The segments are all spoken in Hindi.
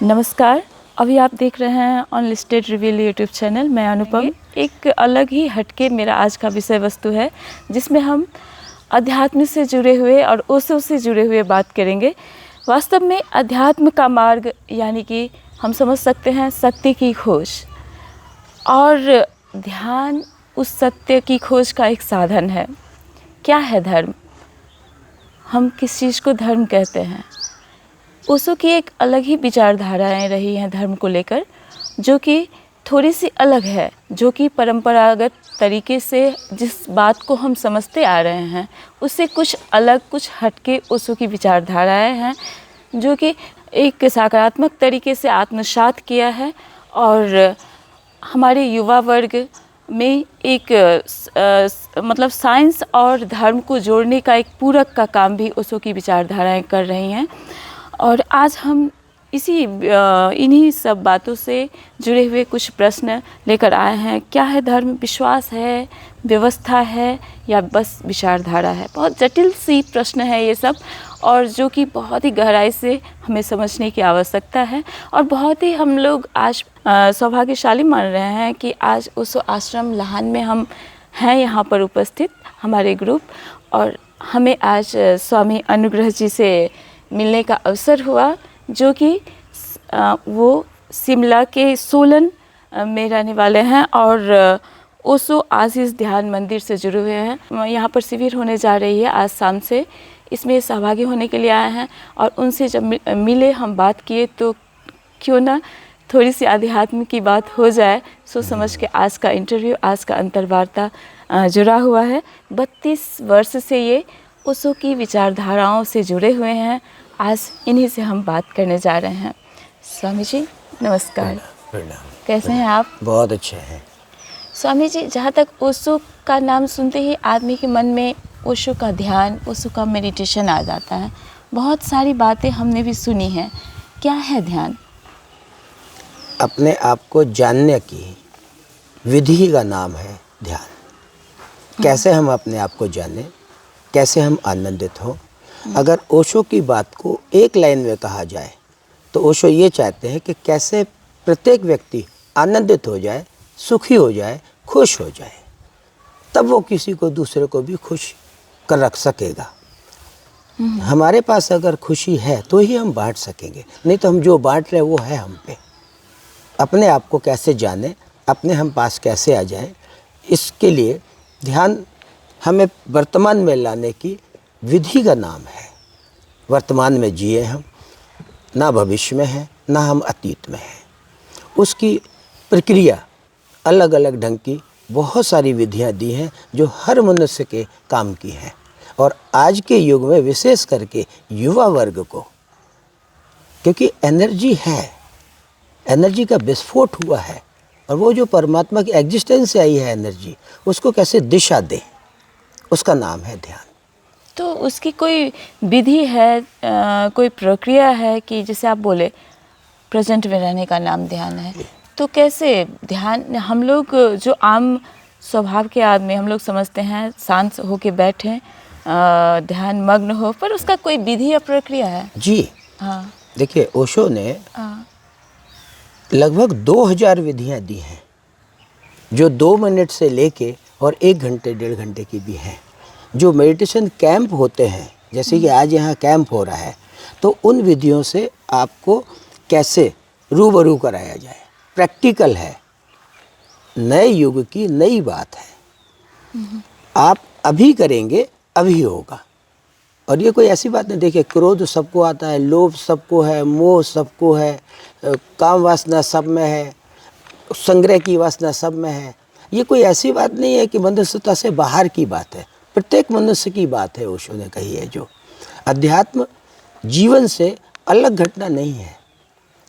नमस्कार। अभी आप देख रहे हैं अनलिस्टेड रिवील यूट्यूब चैनल। मैं अनुपम। एक अलग ही हटके मेरा आज का विषय वस्तु है, जिसमें हम अध्यात्म से जुड़े हुए और ओशो से जुड़े हुए बात करेंगे। वास्तव में अध्यात्म का मार्ग यानी कि हम समझ सकते हैं सत्य की खोज, और ध्यान उस सत्य की खोज का एक साधन है। क्या है धर्म? हम किस चीज़ को धर्म कहते हैं? ओशो की एक अलग ही विचारधाराएं रही हैं धर्म को लेकर, जो कि थोड़ी सी अलग है, जो कि परंपरागत तरीके से जिस बात को हम समझते आ रहे हैं उससे कुछ अलग, कुछ हटके ओशो की विचारधाराएं हैं, जो कि एक सकारात्मक तरीके से आत्मसात किया है और हमारे युवा वर्ग में एक मतलब साइंस और धर्म को जोड़ने का एक पूरक का काम भी ओशो की विचारधाराएं कर रही हैं। और आज हम इन्हीं सब बातों से जुड़े हुए कुछ प्रश्न लेकर आए हैं। क्या है धर्म? विश्वास है, व्यवस्था है, या बस विचारधारा है? बहुत जटिल सी प्रश्न है ये सब, और जो कि बहुत ही गहराई से हमें समझने की आवश्यकता है। और बहुत ही हम लोग आज सौभाग्यशाली मान रहे हैं कि आज ओशो आश्रम लाहन में हम हैं यहाँ पर उपस्थित, हमारे ग्रुप, और हमें आज स्वामी अनुग्रह जी से मिलने का अवसर हुआ, जो कि वो शिमला के सोलन में रहने वाले हैं और ओशो आशीष ध्यान मंदिर से जुड़े हुए हैं। यहाँ पर शिविर होने जा रही है आज शाम से, इसमें सहभागी होने के लिए आए हैं। और उनसे जब मिले, हम बात किए, तो क्यों ना थोड़ी सी आध्यात्म की बात हो जाए, सोच समझ के आज का इंटरव्यू, आज का अंतर्वार्ता जुड़ा हुआ है। 32 वर्ष से ये ओशो की विचारधाराओं से जुड़े हुए हैं। आज इन्हीं से हम बात करने जा रहे हैं। स्वामी जी नमस्कार। प्रणाम। कैसे हैं आप? बहुत अच्छे हैं स्वामी जी, जहाँ तक ओशो का नाम सुनते ही आदमी के मन में ओशो का ध्यान, ओशो का मेडिटेशन आ जाता है। बहुत सारी बातें हमने भी सुनी हैं। क्या है ध्यान? अपने आप को जानने की विधि का नाम है ध्यान। कैसे हम अपने आप को जानें, कैसे हम आनंदित हों। अगर ओशो की बात को एक लाइन में कहा जाए तो ओशो ये चाहते हैं कि कैसे प्रत्येक व्यक्ति आनंदित हो जाए, सुखी हो जाए, खुश हो जाए, तब वो किसी को, दूसरे को भी खुश कर रख सकेगा। हमारे पास अगर खुशी है तो ही हम बांट सकेंगे, नहीं तो हम जो बांट रहे हैं वो है हम पे। अपने आप को कैसे जाने, अपने हम पास कैसे आ जाए, इसके लिए ध्यान हमें वर्तमान में लाने की विधि का नाम है। वर्तमान में जिए हम, ना भविष्य में है, ना हम अतीत में हैं। उसकी प्रक्रिया अलग अलग ढंग की बहुत सारी विधियां दी हैं, जो हर मनुष्य के काम की हैं। और आज के युग में विशेष करके युवा वर्ग को, क्योंकि एनर्जी है, एनर्जी का विस्फोट हुआ है, और वो जो परमात्मा की एग्जिस्टेंस से आई है एनर्जी, उसको कैसे दिशा दें, उसका नाम है ध्यान। तो उसकी कोई विधि है, कोई प्रक्रिया है कि जैसे आप बोले प्रेजेंट में रहने का नाम ध्यान है, तो कैसे ध्यान? हम लोग जो आम स्वभाव के आदमी, हम लोग समझते हैं शांत होके बैठें, ध्यान मग्न हो, पर उसका कोई विधि या प्रक्रिया है? जी हाँ। देखिए, ओशो ने लगभग 2000 विधियां दी हैं, जो 2 मिनट से लेके और 1 घंटे 1.5 घंटे की भी हैं। जो मेडिटेशन कैंप होते हैं, जैसे कि आज यहाँ कैंप हो रहा है, तो उन विधियों से आपको कैसे रूबरू कराया जाए, प्रैक्टिकल है, नए युग की नई बात है। आप अभी करेंगे अभी होगा। और ये कोई ऐसी बात नहीं, देखिए, क्रोध सबको आता है, लोभ सबको है, मोह सबको है, काम वासना सब में है, संग्रह की वासना सब में है। ये कोई ऐसी बात नहीं है कि मनुष्यता से बाहर की बात है, प्रत्येक मनुष्य की बात है। ओशो ने कही है, जो अध्यात्म जीवन से अलग घटना नहीं है,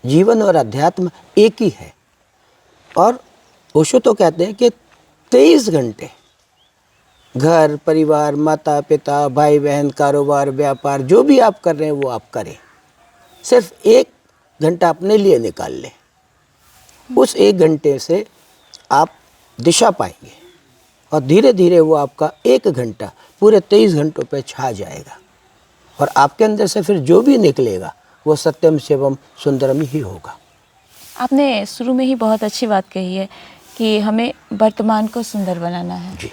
जीवन और अध्यात्म एक ही है। और ओशो तो कहते हैं कि 23 घंटे घर परिवार, माता पिता, भाई बहन, कारोबार, व्यापार, जो भी आप कर रहे हैं वो आप करें, सिर्फ 1 घंटा अपने लिए निकाल लें। उस 1 घंटे से आप दिशा पाएंगे, और धीरे धीरे वो आपका 1 घंटा पूरे 23 घंटों पे छा जाएगा। और आपके अंदर से फिर जो भी निकलेगा वो सत्यम शिवम सुंदरम ही होगा। आपने शुरू में ही बहुत अच्छी बात कही है कि हमें वर्तमान को सुंदर बनाना है, जी।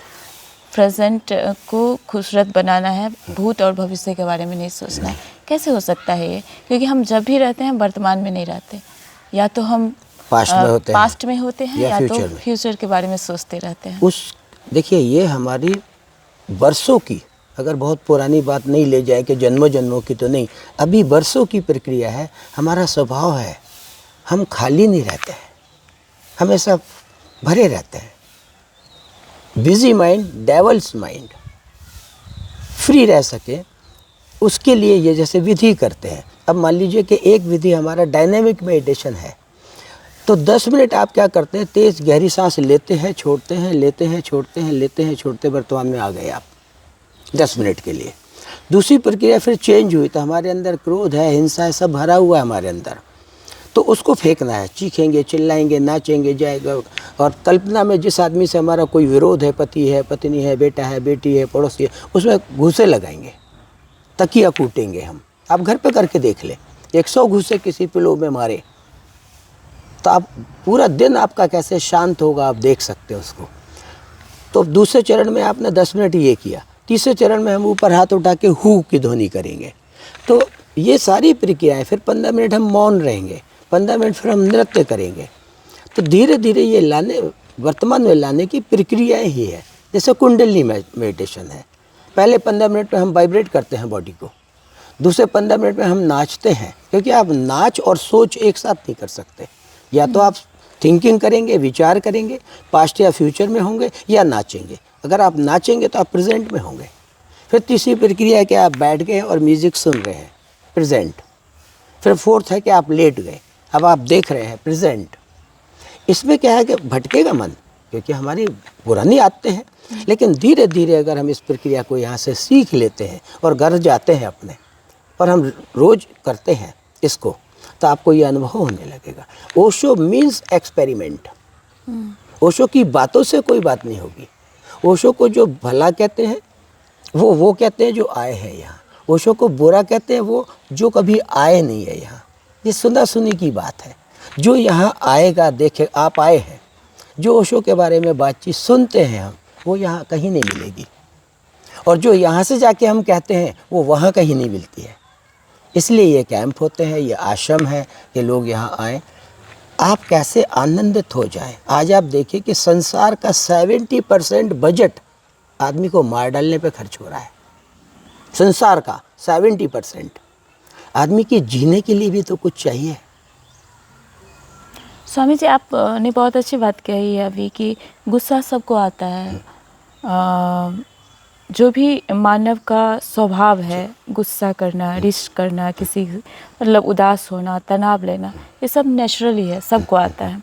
प्रेजेंट को खूबसूरत बनाना है, भूत और भविष्य के बारे में नहीं सोचना है। कैसे हो सकता है ये? क्योंकि हम जब भी रहते हैं वर्तमान में नहीं रहते, या तो हम पास्ट में होते हैं या तो फ्यूचर के बारे में सोचते रहते हैं। देखिए, ये हमारी बरसों की, अगर बहुत पुरानी बात नहीं ले जाए कि जन्मों जन्मों की तो नहीं, अभी बरसों की प्रक्रिया है। हमारा स्वभाव है, हम खाली नहीं रहते हैं, हमेशा भरे रहते हैं। Busy mind dwells mind, free रह सके उसके लिए ये जैसे विधि करते हैं। अब मान लीजिए कि एक विधि हमारा डायनेमिक मेडिटेशन है, तो 10 मिनट आप क्या करते हैं, तेज गहरी सांस लेते हैं, छोड़ते हैं, लेते हैं, छोड़ते हैं, लेते हैं, छोड़ते, वर्तमान में आ गए आप 10 मिनट के लिए। दूसरी प्रक्रिया फिर चेंज हुई, तो हमारे अंदर क्रोध है, हिंसा है, सब भरा हुआ है हमारे अंदर, तो उसको फेंकना है। चीखेंगे, चिल्लाएंगे, नाचेंगे, जाएगा। और कल्पना में जिस आदमी से हमारा कोई विरोध है, पति है, पत्नी है, बेटा है, बेटी है, पड़ोसी है, उसमें घूसे लगाएंगे, तकिया कूटेंगे हम। आप घर पे करके देख लें, 100 घूसे किसी पिलो में मारे तो आप पूरा दिन आपका कैसे शांत होगा, आप देख सकते हैं उसको। तो दूसरे चरण में आपने 10 मिनट ये किया, तीसरे चरण में हम ऊपर हाथ उठा के हु की ध्वनि करेंगे। तो ये सारी प्रक्रियाएं, फिर 15 मिनट हम मौन रहेंगे, 15 मिनट फिर हम नृत्य करेंगे। तो धीरे धीरे ये लाने, वर्तमान में लाने की प्रक्रियाएं ही है। जैसे कुंडली मेडिटेशन है, पहले 15 मिनट में हम वाइब्रेट करते हैं बॉडी को, दूसरे 15 मिनट में हम नाचते हैं, क्योंकि आप नाच और सोच एक साथ नहीं कर सकते। या तो आप थिंकिंग करेंगे, विचार करेंगे, पास्ट या फ्यूचर में होंगे, या नाचेंगे। अगर आप नाचेंगे तो आप प्रेजेंट में होंगे। फिर तीसरी प्रक्रिया है कि आप बैठ गए और म्यूजिक सुन रहे हैं, प्रेजेंट। फिर फोर्थ है कि आप लेट गए, अब आप देख रहे हैं, प्रेजेंट। इसमें क्या है कि भटकेगा मन, क्योंकि हमारी पुरानी आदतें हैं। लेकिन धीरे धीरे अगर हम इस प्रक्रिया को यहाँ से सीख लेते हैं और घर जाते हैं अपने, और हम रोज़ करते हैं इसको, तो आपको ये अनुभव होने लगेगा। Osho means experiment. ओशो की बातों से कोई बात नहीं होगी। ओशो को जो भला कहते हैं वो कहते हैं जो आए हैं यहाँ। ओशो को बुरा कहते हैं वो जो कभी आए नहीं है यहाँ। ये सुना सुनी की बात है। जो यहाँ आएगा, देखे, आप आए हैं, जो ओशो के बारे में बातचीत सुनते हैं हम, वो यहाँ कहीं नहीं मिलेगी। और जो यहाँ से जाके हम कहते हैं वो वहाँ कहीं नहीं मिलती है। इसलिए ये कैंप होते हैं, ये आश्रम है कि लोग यहाँ आएँ, आप कैसे आनंदित हो जाएं। आज आप देखिए कि संसार का 70% बजट आदमी को मार डालने पे खर्च हो रहा है। संसार का 70%। आदमी के जीने के लिए भी तो कुछ चाहिए। स्वामी जी, आपने बहुत अच्छी बात कही है अभी कि गुस्सा सबको आता है। जो भी मानव का स्वभाव है, गुस्सा करना, रिश्त करना, किसी मतलब उदास होना, तनाव लेना, ये सब नेचुरली है, सबको आता है।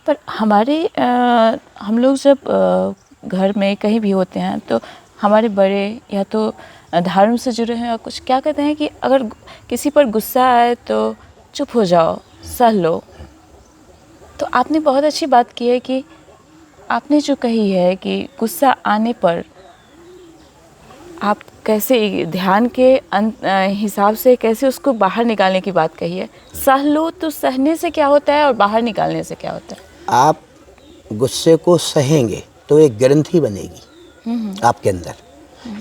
पर हम लोग जब घर में कहीं भी होते हैं तो हमारे बड़े या तो धर्म से जुड़े हैं और कुछ क्या कहते हैं कि अगर किसी पर गुस्सा आए तो चुप हो जाओ, सह लो। तो आपने बहुत अच्छी बात की है कि आपने जो कही है कि गुस्सा आने पर आप कैसे ध्यान के हिसाब से कैसे उसको बाहर निकालने की बात कही है। सह लो, तो सहने से क्या होता है और बाहर निकालने से क्या होता है? आप गुस्से को सहेंगे तो एक ग्रंथि बनेगी आपके अंदर।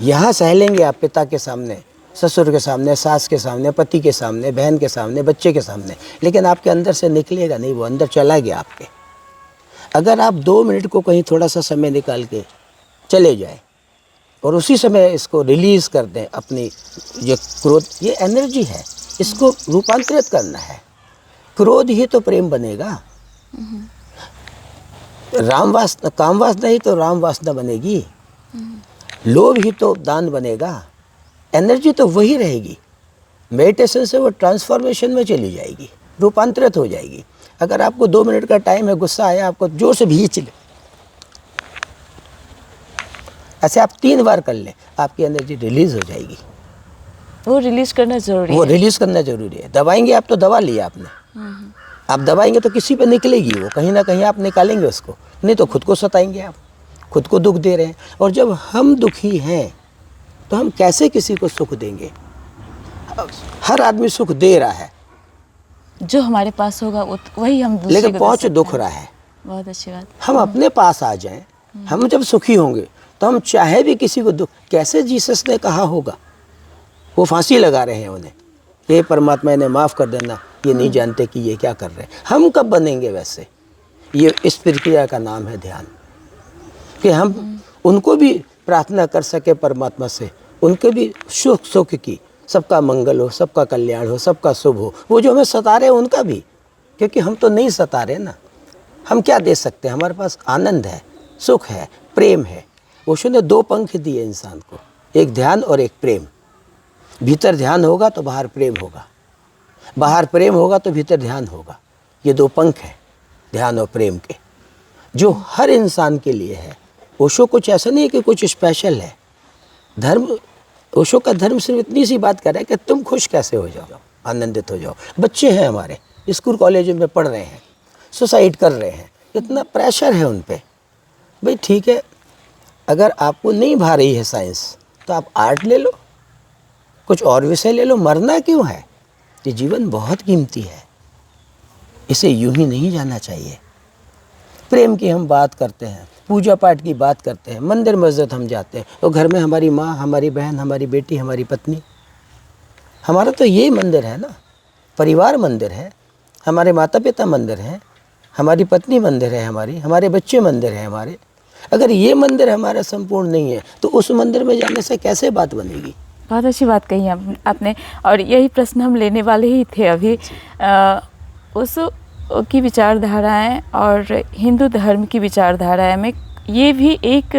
यहाँ सह लेंगे आप पिता के सामने, ससुर के सामने, सास के सामने, पति के सामने, बहन के सामने, बच्चे के सामने, लेकिन आपके अंदर से निकलेगा नहीं, वो अंदर चला गया आपके। अगर आप 2 मिनट को कहीं थोड़ा सा समय निकाल के चले जाए और उसी समय इसको रिलीज़ कर दें, अपनी ये क्रोध, ये एनर्जी है, इसको रूपांतरित करना है। क्रोध ही तो प्रेम बनेगा। काम वासना ही तो राम वासना बनेगी। लोभ ही तो दान बनेगा। एनर्जी तो वही रहेगी। मेडिटेशन से वो ट्रांसफॉर्मेशन में चली जाएगी, रूपांतरित हो जाएगी। अगर आपको 2 मिनट का टाइम है, गुस्सा आया आपको, जोर से भींच ले, ऐसे आप 3 बार कर लें, आपकी एनर्जी रिलीज हो जाएगी। वो रिलीज करना जरूरी है। वो रिलीज करना जरूरी है। दबाएंगे आप तो दबा लिया आपने। आप दबाएंगे तो किसी पे निकलेगी वो, कहीं ना कहीं आप निकालेंगे उसको, नहीं तो खुद को सताएंगे आप, खुद को दुख दे रहे हैं। और जब हम दुखी हैं तो हम कैसे किसी को सुख देंगे? हर आदमी सुख दे रहा है, जो हमारे पास होगा वही हम दूसरे लेकिन को दे पहुँच सकते दुख हैं। रहा है। बहुत अच्छी बात। हम अपने पास आ जाएं, हम जब सुखी होंगे तो हम चाहे भी किसी को दुख, कैसे जीसस ने कहा होगा, वो फांसी लगा रहे हैं उन्हें, ये परमात्मा इन्हें माफ़ कर देना, ये नहीं जानते कि ये क्या कर रहे हैं। हम कब बनेंगे वैसे? ये इस प्रक्रिया का नाम है ध्यान, कि हम उनको भी प्रार्थना कर सके परमात्मा से, उनके भी सुख की, सबका मंगल हो, सबका कल्याण हो, सबका शुभ हो। वो जो हमें सता रहे हैं उनका भी, क्योंकि हम तो नहीं सता रहे ना। हम क्या दे सकते हैं? हमारे पास आनंद है, सुख है, प्रेम है। ओशो ने 2 पंख दिए इंसान को, एक ध्यान और एक प्रेम। भीतर ध्यान होगा तो बाहर प्रेम होगा, बाहर प्रेम होगा तो भीतर ध्यान होगा। ये 2 पंख हैं ध्यान और प्रेम के, जो हर इंसान के लिए है। ओशो कुछ ऐसा नहीं है कि कुछ स्पेशल है। धर्म, ओशो का धर्म सिर्फ इतनी सी बात कर रहा है कि तुम खुश कैसे हो जाओ, आनंदित हो जाओ। बच्चे हैं हमारे, स्कूल कॉलेज में पढ़ रहे हैं, सुसाइड कर रहे हैं, इतना प्रेशर है उन पे। भाई ठीक है, अगर आपको नहीं भा रही है साइंस तो आप आर्ट ले लो, कुछ और विषय ले लो। मरना क्यों है? ये जीवन बहुत कीमती है, इसे यूं ही नहीं जाना चाहिए। प्रेम की हम बात करते हैं, पूजा पाठ की बात करते हैं, मंदिर मस्जिद हम जाते हैं, तो घर में हमारी माँ, हमारी बहन, हमारी बेटी, हमारी पत्नी, हमारा तो ये मंदिर है ना। परिवार मंदिर है, हमारे माता पिता मंदिर हैं, हमारी पत्नी मंदिर है, हमारे बच्चे मंदिर हैं हमारे। अगर ये मंदिर हमारा संपूर्ण नहीं है तो उस मंदिर में जाने से कैसे बात बनेगी? बहुत अच्छी बात कही आपने, और यही प्रश्न हम लेने वाले ही थे अभी। उस की विचारधाराएं और हिंदू धर्म की विचारधाराएं में ये भी एक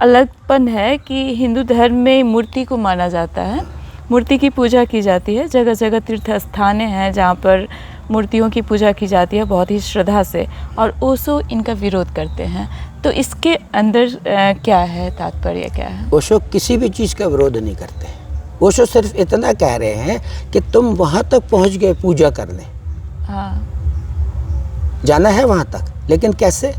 अलगपन है कि हिंदू धर्म में मूर्ति को माना जाता है, मूर्ति की पूजा की जाती है। जगह जगह तीर्थ स्थानें हैं जहाँ पर मूर्तियों की पूजा की जाती है बहुत ही श्रद्धा से, और ओशो इनका विरोध करते हैं। तो इसके अंदर क्या है, तात्पर्य क्या है? ओशो किसी भी चीज़ का विरोध नहीं करते हैं। ओशो सिर्फ इतना कह रहे हैं कि तुम वहाँ तक पहुँच गए पूजा करने, हाँ, जाना है वहाँ तक, लेकिन कैसे?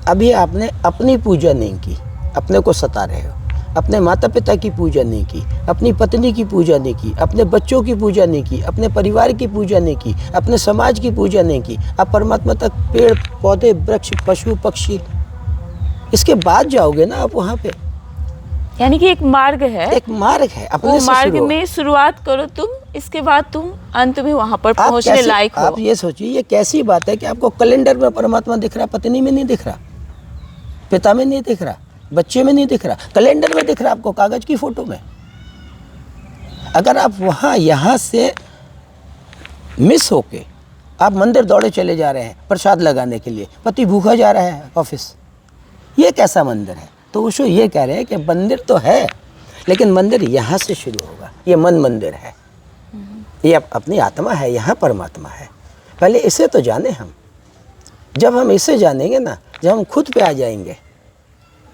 अभी आपने अपनी पूजा नहीं की, अपने को सता रहे हो। अपने माता पिता की पूजा नहीं की, अपनी पत्नी की पूजा नहीं की, अपने बच्चों की पूजा नहीं की, अपने परिवार की पूजा नहीं की, अपने समाज की पूजा नहीं की। आप परमात्मा तक पेड़ पौधे वृक्ष पशु पक्षी, इसके बाद जाओगे ना आप वहाँ पे। यानी कि एक मार्ग है, एक मार्ग है, अपने वो से मार्ग शुरू। में शुरुआत करो तुम, इसके बाद तुम अंत में वहाँ पर पहुँचने लायक हो। आप ये सोचिए, ये कैसी बात है कि आपको कैलेंडर में परमात्मा दिख रहा, पत्नी में नहीं दिख रहा, पिता में नहीं दिख रहा, बच्चे में नहीं दिख रहा, कैलेंडर में दिख रहा आपको, कागज की फोटो में। अगर आप वहाँ यहाँ से मिस होके आप मंदिर दौड़े चले जा रहे हैं प्रसाद लगाने के लिए, पति भूखा जा रहा है ऑफिस, ये कैसा मंदिर है? तो ओशो ये कह रहे हैं कि मंदिर तो है, लेकिन मंदिर यहाँ से शुरू होगा। ये मन मंदिर है, ये अपनी आत्मा है, यहाँ परमात्मा है। पहले इसे तो जाने हम। जब हम इसे जानेंगे ना, जब हम खुद पे आ जाएंगे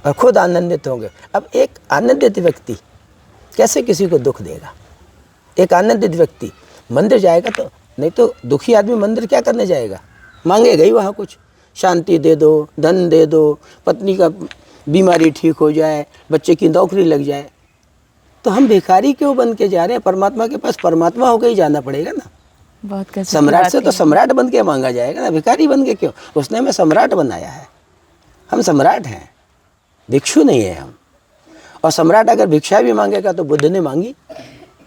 और खुद आनंदित होंगे। अब एक आनंदित व्यक्ति कैसे किसी को दुख देगा? एक आनंदित व्यक्ति मंदिर जाएगा तो, नहीं तो दुखी आदमी मंदिर क्या करने जाएगा? मांगेगा ही वहाँ कुछ, शांति दे दो, धन दे दो, पत्नी का बीमारी ठीक हो जाए, बच्चे की नौकरी लग जाए। तो हम भिखारी क्यों बन के जा रहे हैं? परमात्मा के पास परमात्मा होकर ही जाना पड़ेगा ना। बहुत सम्राट से तो सम्राट बन के मांगा जाएगा ना, भिखारी बन के क्यों? उसने हमें सम्राट बनाया है, हम सम्राट हैं, भिक्षु नहीं है हम। और सम्राट अगर भिक्षा भी मांगेगा तो बुद्ध ने मांगी,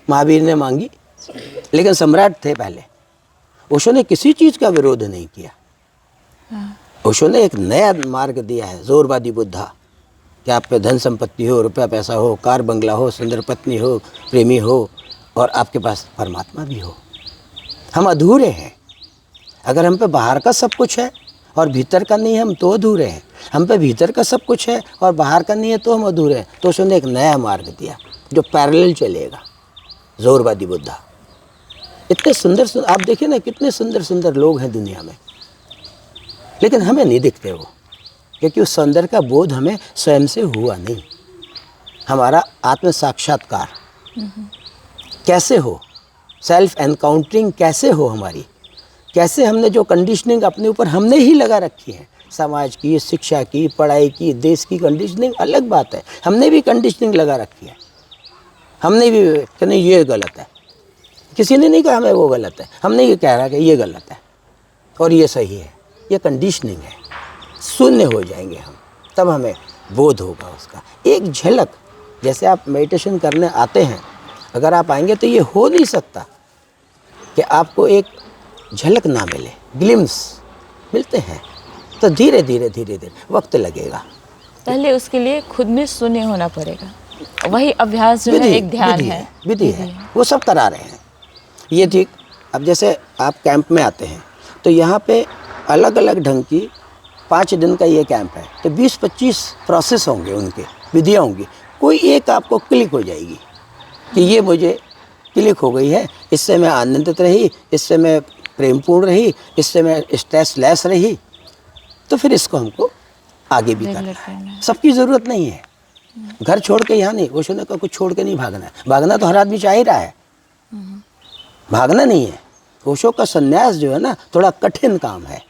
महावीर ने मांगी, लेकिन सम्राट थे पहले। ओशो ने किसी चीज़ का विरोध नहीं किया। ओशो ने एक नया मार्ग दिया है, जोरवादी बुद्धा, कि आप पे धन संपत्ति हो, रुपया पैसा हो, कार बंगला हो, सुंदर पत्नी हो, प्रेमी हो, और आपके पास परमात्मा भी हो। हम अधूरे हैं। अगर हम पे बाहर का सब कुछ है और भीतर का नहीं है, हम तो अधूरे हैं। हम पे भीतर का सब कुछ है और बाहर का नहीं है तो हम अधूरे हैं। तो उसने एक नया मार्ग दिया जो पैरेलल चलेगा, जोरवादी बुद्धा। इतने सुंदर सुंदर, आप देखिए ना, कितने सुंदर सुंदर लोग हैं दुनिया में, लेकिन हमें नहीं दिखते वो, क्योंकि उस सौंदर्य का बोध हमें स्वयं से हुआ नहीं। हमारा आत्म साक्षात्कार कैसे हो, सेल्फ एनकाउंटरिंग कैसे हो हमारी, कैसे हमने जो कंडीशनिंग अपने ऊपर हमने ही लगा रखी है, समाज की, शिक्षा की, पढ़ाई की, देश की कंडीशनिंग अलग बात है, हमने भी कंडीशनिंग लगा रखी है। हमने भी कि नहीं ये गलत है, किसी ने नहीं कहा हमें वो गलत है, हमने ये कह रहा कि ये गलत है और ये सही है। ये कंडीशनिंग है। शून्य हो जाएंगे हम, तब हमें बोध होगा उसका। एक झलक, जैसे आप मेडिटेशन करने आते हैं, अगर आप आएंगे तो ये हो नहीं सकता कि आपको एक झलक ना मिले, ग्लिम्स मिलते हैं। तो धीरे धीरे धीरे धीरे वक्त लगेगा। पहले उसके लिए खुद में शून्य होना पड़ेगा। वही अभ्यास जो है एक ध्यान है, विधि है, वो सब करा रहे हैं। ये ठीक, अब जैसे आप कैंप में आते हैं तो यहाँ पे अलग अलग ढंग की 5 दिन का ये कैंप है, तो 20-25 प्रोसेस होंगे, उनके विधियाँ होंगी। कोई एक आपको क्लिक हो जाएगी कि ये मुझे क्लिक हो गई है, इससे मैं आनंदित रही, इससे मैं प्रेमपूर्ण रही, इससे मैं स्ट्रेस लेस रही, तो फिर इसको हमको आगे भी करना है। सबकी ज़रूरत नहीं है। घर छोड़ के यहाँ नहीं, ओशो ने कहा कुछ छोड़ के नहीं भागना है। भागना तो हर आदमी चाह ही रहा है, भागना नहीं है। ओशो का संन्यास जो है ना, थोड़ा कठिन काम है।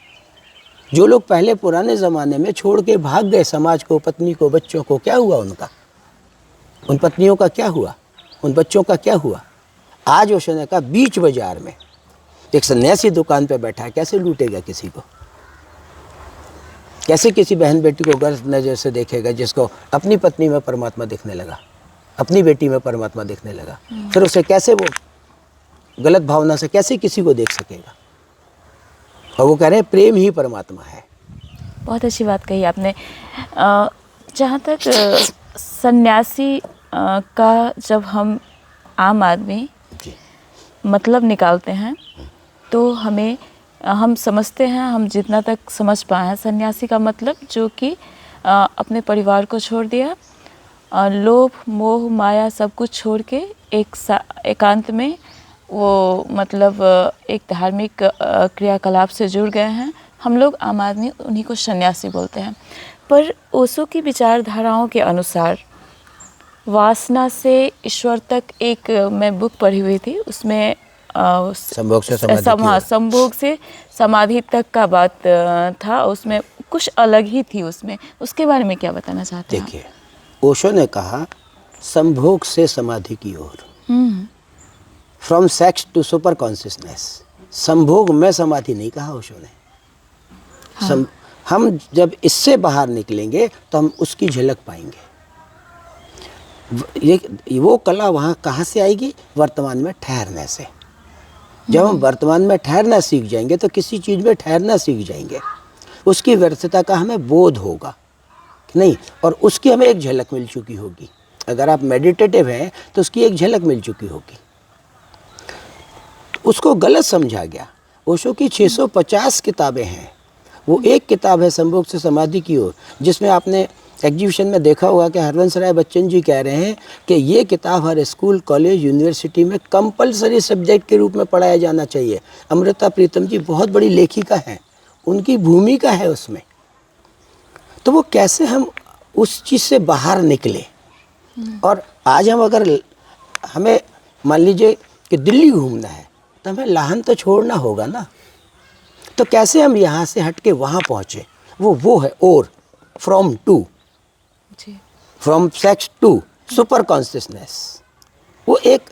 जो लोग पहले पुराने ज़माने में छोड़ के भाग गए समाज को, पत्नी को, बच्चों को, क्या हुआ उनका? उन पत्नियों का क्या हुआ? उन बच्चों का क्या हुआ? आज ओशो ने कहा बीच बाजार में एक सन्यासी दुकान पे बैठा है, कैसे लूटेगा किसी को? कैसे किसी बहन बेटी को गर्व नज़र से देखेगा जिसको अपनी पत्नी में परमात्मा दिखने लगा, अपनी बेटी में परमात्मा दिखने लगा? फिर उसे कैसे, वो गलत भावना से कैसे किसी को देख सकेगा? और वो कह रहे हैं प्रेम ही परमात्मा है। बहुत अच्छी बात कही आपने। जहाँ तक सन्यासी का जब हम आम आदमी जी। मतलब निकालते हैं तो हम समझते हैं, हम जितना तक समझ पाए हैं, सन्यासी का मतलब जो कि अपने परिवार को छोड़ दिया, लोभ मोह माया सब कुछ छोड़ के एकांत में वो मतलब एक धार्मिक क्रियाकलाप से जुड़ गए हैं। हम लोग आम आदमी उन्हीं को सन्यासी बोलते हैं। पर ओशो की विचारधाराओं के अनुसार वासना से ईश्वर तक, एक मैं बुक पढ़ी हुई थी, उसमें संभोग से समाधि संभोग से समाधि तक का बात था। उसमें कुछ अलग ही थी उसमें, उसके बारे में क्या बताना चाहते हैं? देखिए, ओशो ने कहा संभोग से समाधि की ओर, from sex to super consciousness. संभोग में समाधि नहीं कहा ओशो ने। हाँ। हम जब इससे बाहर निकलेंगे तो हम उसकी झलक पाएंगे। ये वो कला वहाँ कहाँ से आएगी? वर्तमान में ठहरने से। जब हम वर्तमान में ठहरना सीख जाएंगे तो किसी चीज़ में ठहरना सीख जाएंगे, उसकी व्यर्थता का हमें बोध होगा कि नहीं, और उसकी हमें एक झलक मिल चुकी होगी। अगर आप मेडिटेटिव हैं तो उसकी एक झलक मिल चुकी होगी। तो उसको गलत समझा गया। ओशो की 650 किताबें हैं, वो एक किताब है संभोग से समाधि की ओर, जिसमें आपने एग्जीबिशन में देखा होगा कि हरवंश राय बच्चन जी कह रहे हैं कि ये किताब हर स्कूल, कॉलेज, यूनिवर्सिटी में कंपलसरी सब्जेक्ट के रूप में पढ़ाया जाना चाहिए। अमृता प्रीतम जी बहुत बड़ी लेखिका हैं, उनकी भूमिका है उसमें। तो वो कैसे हम उस चीज़ से बाहर निकले। और आज हम अगर हमें मान लीजिए कि दिल्ली घूमना है तो हमें लाहन तो छोड़ना होगा ना। तो कैसे हम यहाँ से हट के वहाँ पहुँचे? वो है और from to, from sex to super consciousness. वो एक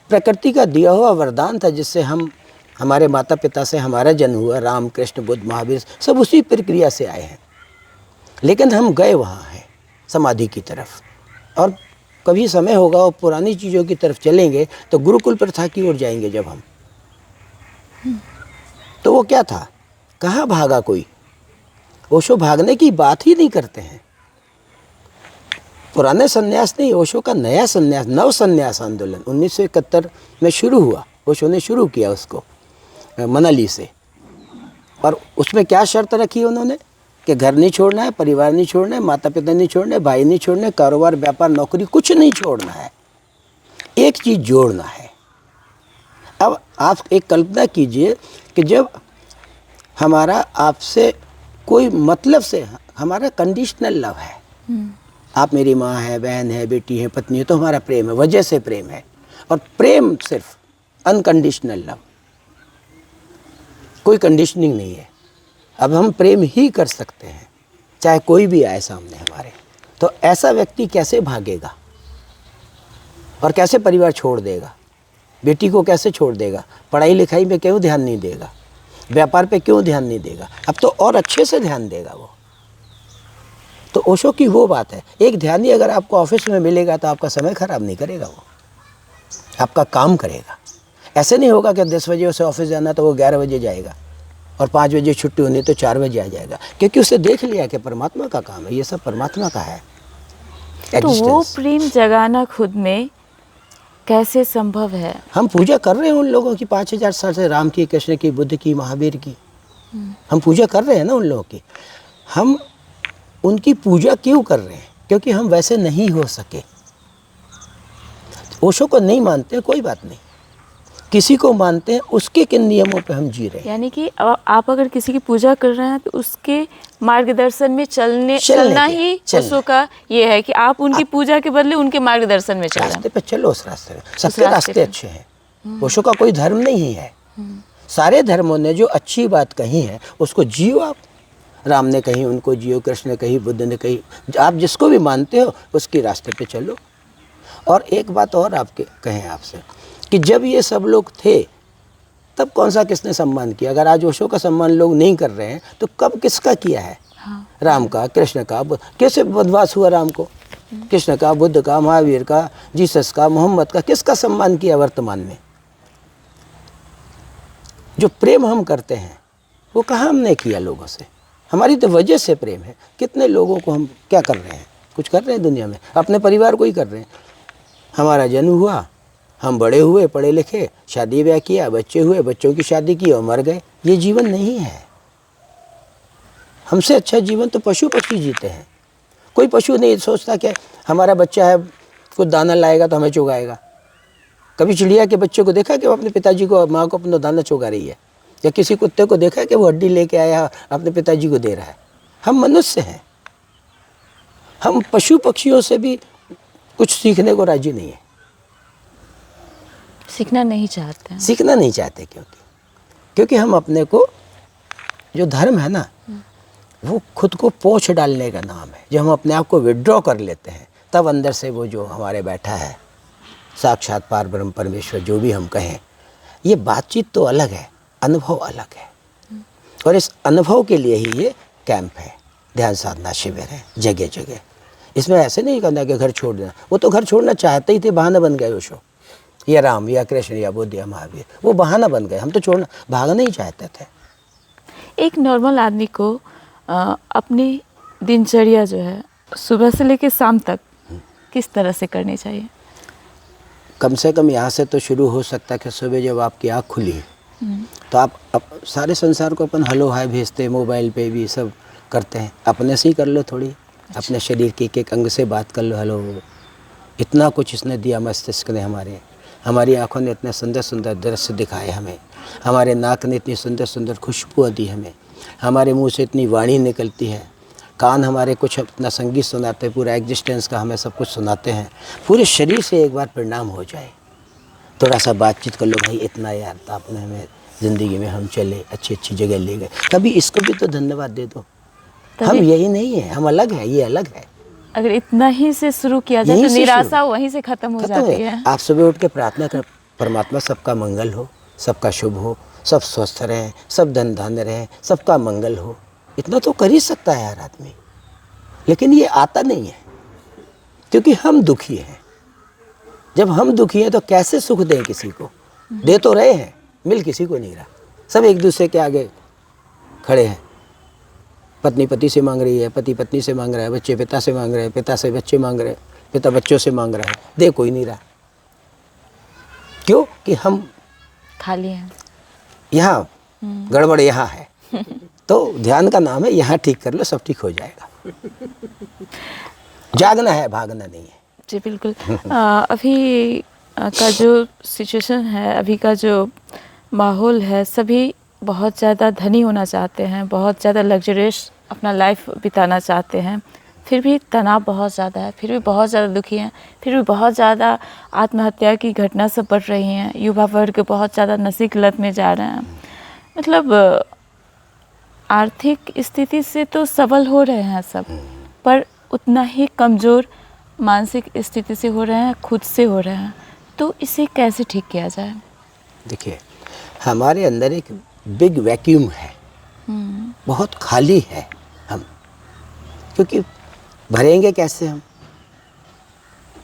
प्रकृति का दिया हुआ वरदान था जिससे हम, हमारे माता पिता से हमारा जन्म हुआ, राम कृष्ण बुद्ध महावीर सब उसी प्रक्रिया से आए हैं। लेकिन हम गए वहाँ हैं समाधि की तरफ, और कभी समय होगा और पुरानी चीज़ों की तरफ चलेंगे तो गुरुकुल प्रथा की ओर जाएंगे जब हम। तो वो क्या था? कहाँ भागा कोई? ओशो भागने की बात ही नहीं करते हैं। पुराने सन्यास नहीं, ओशो का नया सन्यास, नव सन्यास आंदोलन 1971 में शुरू हुआ। ओशो ने शुरू किया उसको मनाली से, और उसमें क्या शर्त रखी उन्होंने कि घर नहीं छोड़ना है, परिवार नहीं छोड़ना है, माता पिता नहीं छोड़ने, भाई नहीं छोड़ने, कारोबार व्यापार नौकरी कुछ नहीं छोड़ना है, एक चीज़ जोड़ना है। अब आप एक कल्पना कीजिए कि जब हमारा आपसे कोई मतलब से, हमारा कंडीशनल लव है, आप मेरी माँ है, बहन है, बेटी है, पत्नी है, तो हमारा प्रेम है, वजह से प्रेम है। और प्रेम सिर्फ अनकंडीशनल लव, कोई कंडीशनिंग नहीं है। अब हम प्रेम ही कर सकते हैं चाहे कोई भी आए सामने हमारे। तो ऐसा व्यक्ति कैसे भागेगा और कैसे परिवार छोड़ देगा? बेटी को कैसे छोड़ देगा, पढ़ाई लिखाई में क्यों ध्यान नहीं देगा, व्यापार पे क्यों ध्यान नहीं देगा, अब तो और अच्छे से ध्यान देगा वो। तो ओशो की वो बात है, एक ध्यानी अगर आपको ऑफिस में मिलेगा तो आपका समय खराब नहीं करेगा, वो आपका काम करेगा। ऐसे नहीं होगा कि 10 बजे उसे ऑफिस जाना तो वो 11 बजे जाएगा और 5 बजे छुट्टी होनी तो 4 बजे आ जाएगा, क्योंकि उसे देख लिया कि परमात्मा का काम है, ये सब परमात्मा का है। तो वो Existence। प्रेम जगाना खुद में कैसे संभव है? हम पूजा कर रहे हैं उन लोगों की 5000 साल से, राम की, कृष्ण की, बुद्ध की, महावीर की, हम पूजा कर रहे हैं ना उन लोगों की। हम उनकी पूजा क्यों कर रहे हैं? क्योंकि हम वैसे नहीं हो सके। ओशो को नहीं मानते कोई बात नहीं, किसी को मानते हैं, उसके किन नियमों पे हम जी रहे हैं। यानी कि आप अगर किसी की पूजा कर रहे हैं तो उसके मार्गदर्शन में चलना ही ओशो का ये है कि आप उनकी पूजा के बदले उनके मार्गदर्शन में चलें। रास्ते पे चलो, उस रास्ते में सबके रास्ते अच्छे हैं। ओशो का कोई धर्म नहीं है, सारे धर्मों ने जो अच्छी बात कही है उसको जियो आप। राम ने कही उनको जियो, कृष्ण ने कही, बुद्ध ने कही, आप जिसको भी मानते हो उसके रास्ते पे चलो। और एक बात और आपके कहें आपसे कि जब ये सब लोग थे तब कौन सा किसने सम्मान किया? अगर आज ओशो का सम्मान लोग नहीं कर रहे हैं तो कब किसका किया है? हाँ। राम का, कृष्ण का। कैसे वनवास हुआ राम को? कृष्ण का, बुद्ध का, महावीर का, जीसस का, मोहम्मद का, किसका सम्मान किया वर्तमान में? जो प्रेम हम करते हैं वो कहाँ हमने किया लोगों से? हमारी तो वजह से प्रेम है। कितने लोगों को हम क्या कर रहे हैं? कुछ कर रहे हैं दुनिया में? अपने परिवार को ही कर रहे हैं। हमारा जन्म हुआ, हम बड़े हुए, पढ़े लिखे, शादी ब्याह किया, बच्चे हुए, बच्चों की शादी की और मर गए। ये जीवन नहीं है। हमसे अच्छा जीवन तो पशु पक्षी जीते हैं। कोई पशु नहीं सोचता कि हमारा बच्चा है, कुछ दाना लाएगा तो हमें चुगाएगा। कभी चिड़िया के बच्चे को देखा कि वो अपने पिताजी को, माँ को अपना दाना चुगा रही है? या किसी कुत्ते को देखा कि वो हड्डी लेके आया अपने पिताजी को दे रहा है? हम मनुष्य हैं, हम पशु पक्षियों से भी कुछ सीखने को राजी नहीं है। सीखना नहीं चाहते हैं। सीखना नहीं चाहते क्योंकि हम अपने को, जो धर्म है ना, वो खुद को पोंछ डालने का नाम है। जब हम अपने आप को विड्रॉ कर लेते हैं तब अंदर से वो जो हमारे बैठा है साक्षात पार ब्रह्म परमेश्वर, जो भी हम कहें, ये बातचीत तो अलग है, अनुभव अलग है। और इस अनुभव के लिए ही ये कैंप है, ध्यान साधना शिविर है जगह जगह। इसमें ऐसे नहीं करना कि घर छोड़ देना। वो तो घर छोड़ना चाहते ही थे, बहाना बन गए ओशो, या राम या कृष्ण या बुद्ध या महावीर, वो बहाना बन गए। हम तो छोड़ना, भागना ही चाहते थे। एक नॉर्मल आदमी को अपनी दिनचर्या जो है सुबह से लेकर शाम तक किस तरह से करनी चाहिए? कम से कम यहाँ से तो शुरू हो सकता है कि सुबह जब आपकी आँख खुली तो आप सारे संसार को अपन हेलो हाय भेजते हैं, मोबाइल पे भी सब करते हैं। अपने से ही कर लो थोड़ी, अपने शरीर के एक अंग से बात कर लो, हेलो। इतना कुछ इसने दिया मस्तिष्क ने, हमारी आँखों ने इतने सुंदर सुंदर दृश्य दिखाए हमें, हमारे नाक ने इतनी सुंदर सुंदर खुशबू दी हमें, हमारे मुंह से इतनी वाणी निकलती है, कान हमारे कुछ अपना संगीत सुनाते हैं, पूरा एग्जिस्टेंस का हमें सब कुछ सुनाते हैं। पूरे शरीर से एक बार परिणाम हो जाए, थोड़ा सा बातचीत कर लो, भाई इतना यार था आपने हमें ज़िंदगी में, हम चले, अच्छी अच्छी जगह ले गए, कभी इसको भी तो धन्यवाद दे दो। हम यही नहीं है, हम अलग है, ये अलग है। अगर इतना ही से शुरू किया जाए तो निराशा वहीं से खत्म हो जाती है। आप सुबह उठ के प्रार्थना कर, परमात्मा सबका मंगल हो, सबका शुभ हो, सब स्वस्थ रहें, सब धन धान्य रहें, सबका मंगल हो। इतना तो कर ही सकता है यार आदमी, लेकिन ये आता नहीं है क्योंकि हम दुखी हैं। जब हम दुखी हैं तो कैसे सुख दें किसी को? दे तो रहे हैं, मिल किसी को नहीं रहा। सब एक दूसरे के आगे खड़े हैं। पत्नी पति से मांग रही है, पति पत्नी से मांग रहा है, बच्चे पिता से मांग रहे हैं, पिता से बच्चे मांग रहे हैं, पिता बच्चों से मांग रहा है, दे कोई नहीं रहा। क्यों? कि हम खाली हैं। यहाँ गड़बड़ यहाँ है। तो ध्यान का नाम है, यहाँ ठीक कर लो, सब ठीक हो जाएगा। जागना है, भागना नहीं है। जी बिल्कुल। अभी का जो सिचुएशन है, अभी का जो माहौल है, सभी बहुत ज़्यादा धनी होना चाहते हैं, बहुत ज़्यादा लग्जरियस अपना लाइफ बिताना चाहते हैं, फिर भी तनाव बहुत ज़्यादा है, फिर भी बहुत ज़्यादा दुखी हैं, फिर भी बहुत ज़्यादा आत्महत्या की घटना सब बढ़ रही हैं। युवा वर्ग बहुत ज़्यादा नशे की लत में जा रहे हैं। मतलब आर्थिक स्थिति से तो सबल हो रहे हैं सब, पर उतना ही कमज़ोर मानसिक स्थिति से हो रहे हैं, खुद से हो रहे हैं। तो इसे कैसे ठीक किया जाए? देखिए, हमारे अंदर एक बिग वैक्यूम है, बहुत खाली है हम, क्योंकि भरेंगे कैसे हम?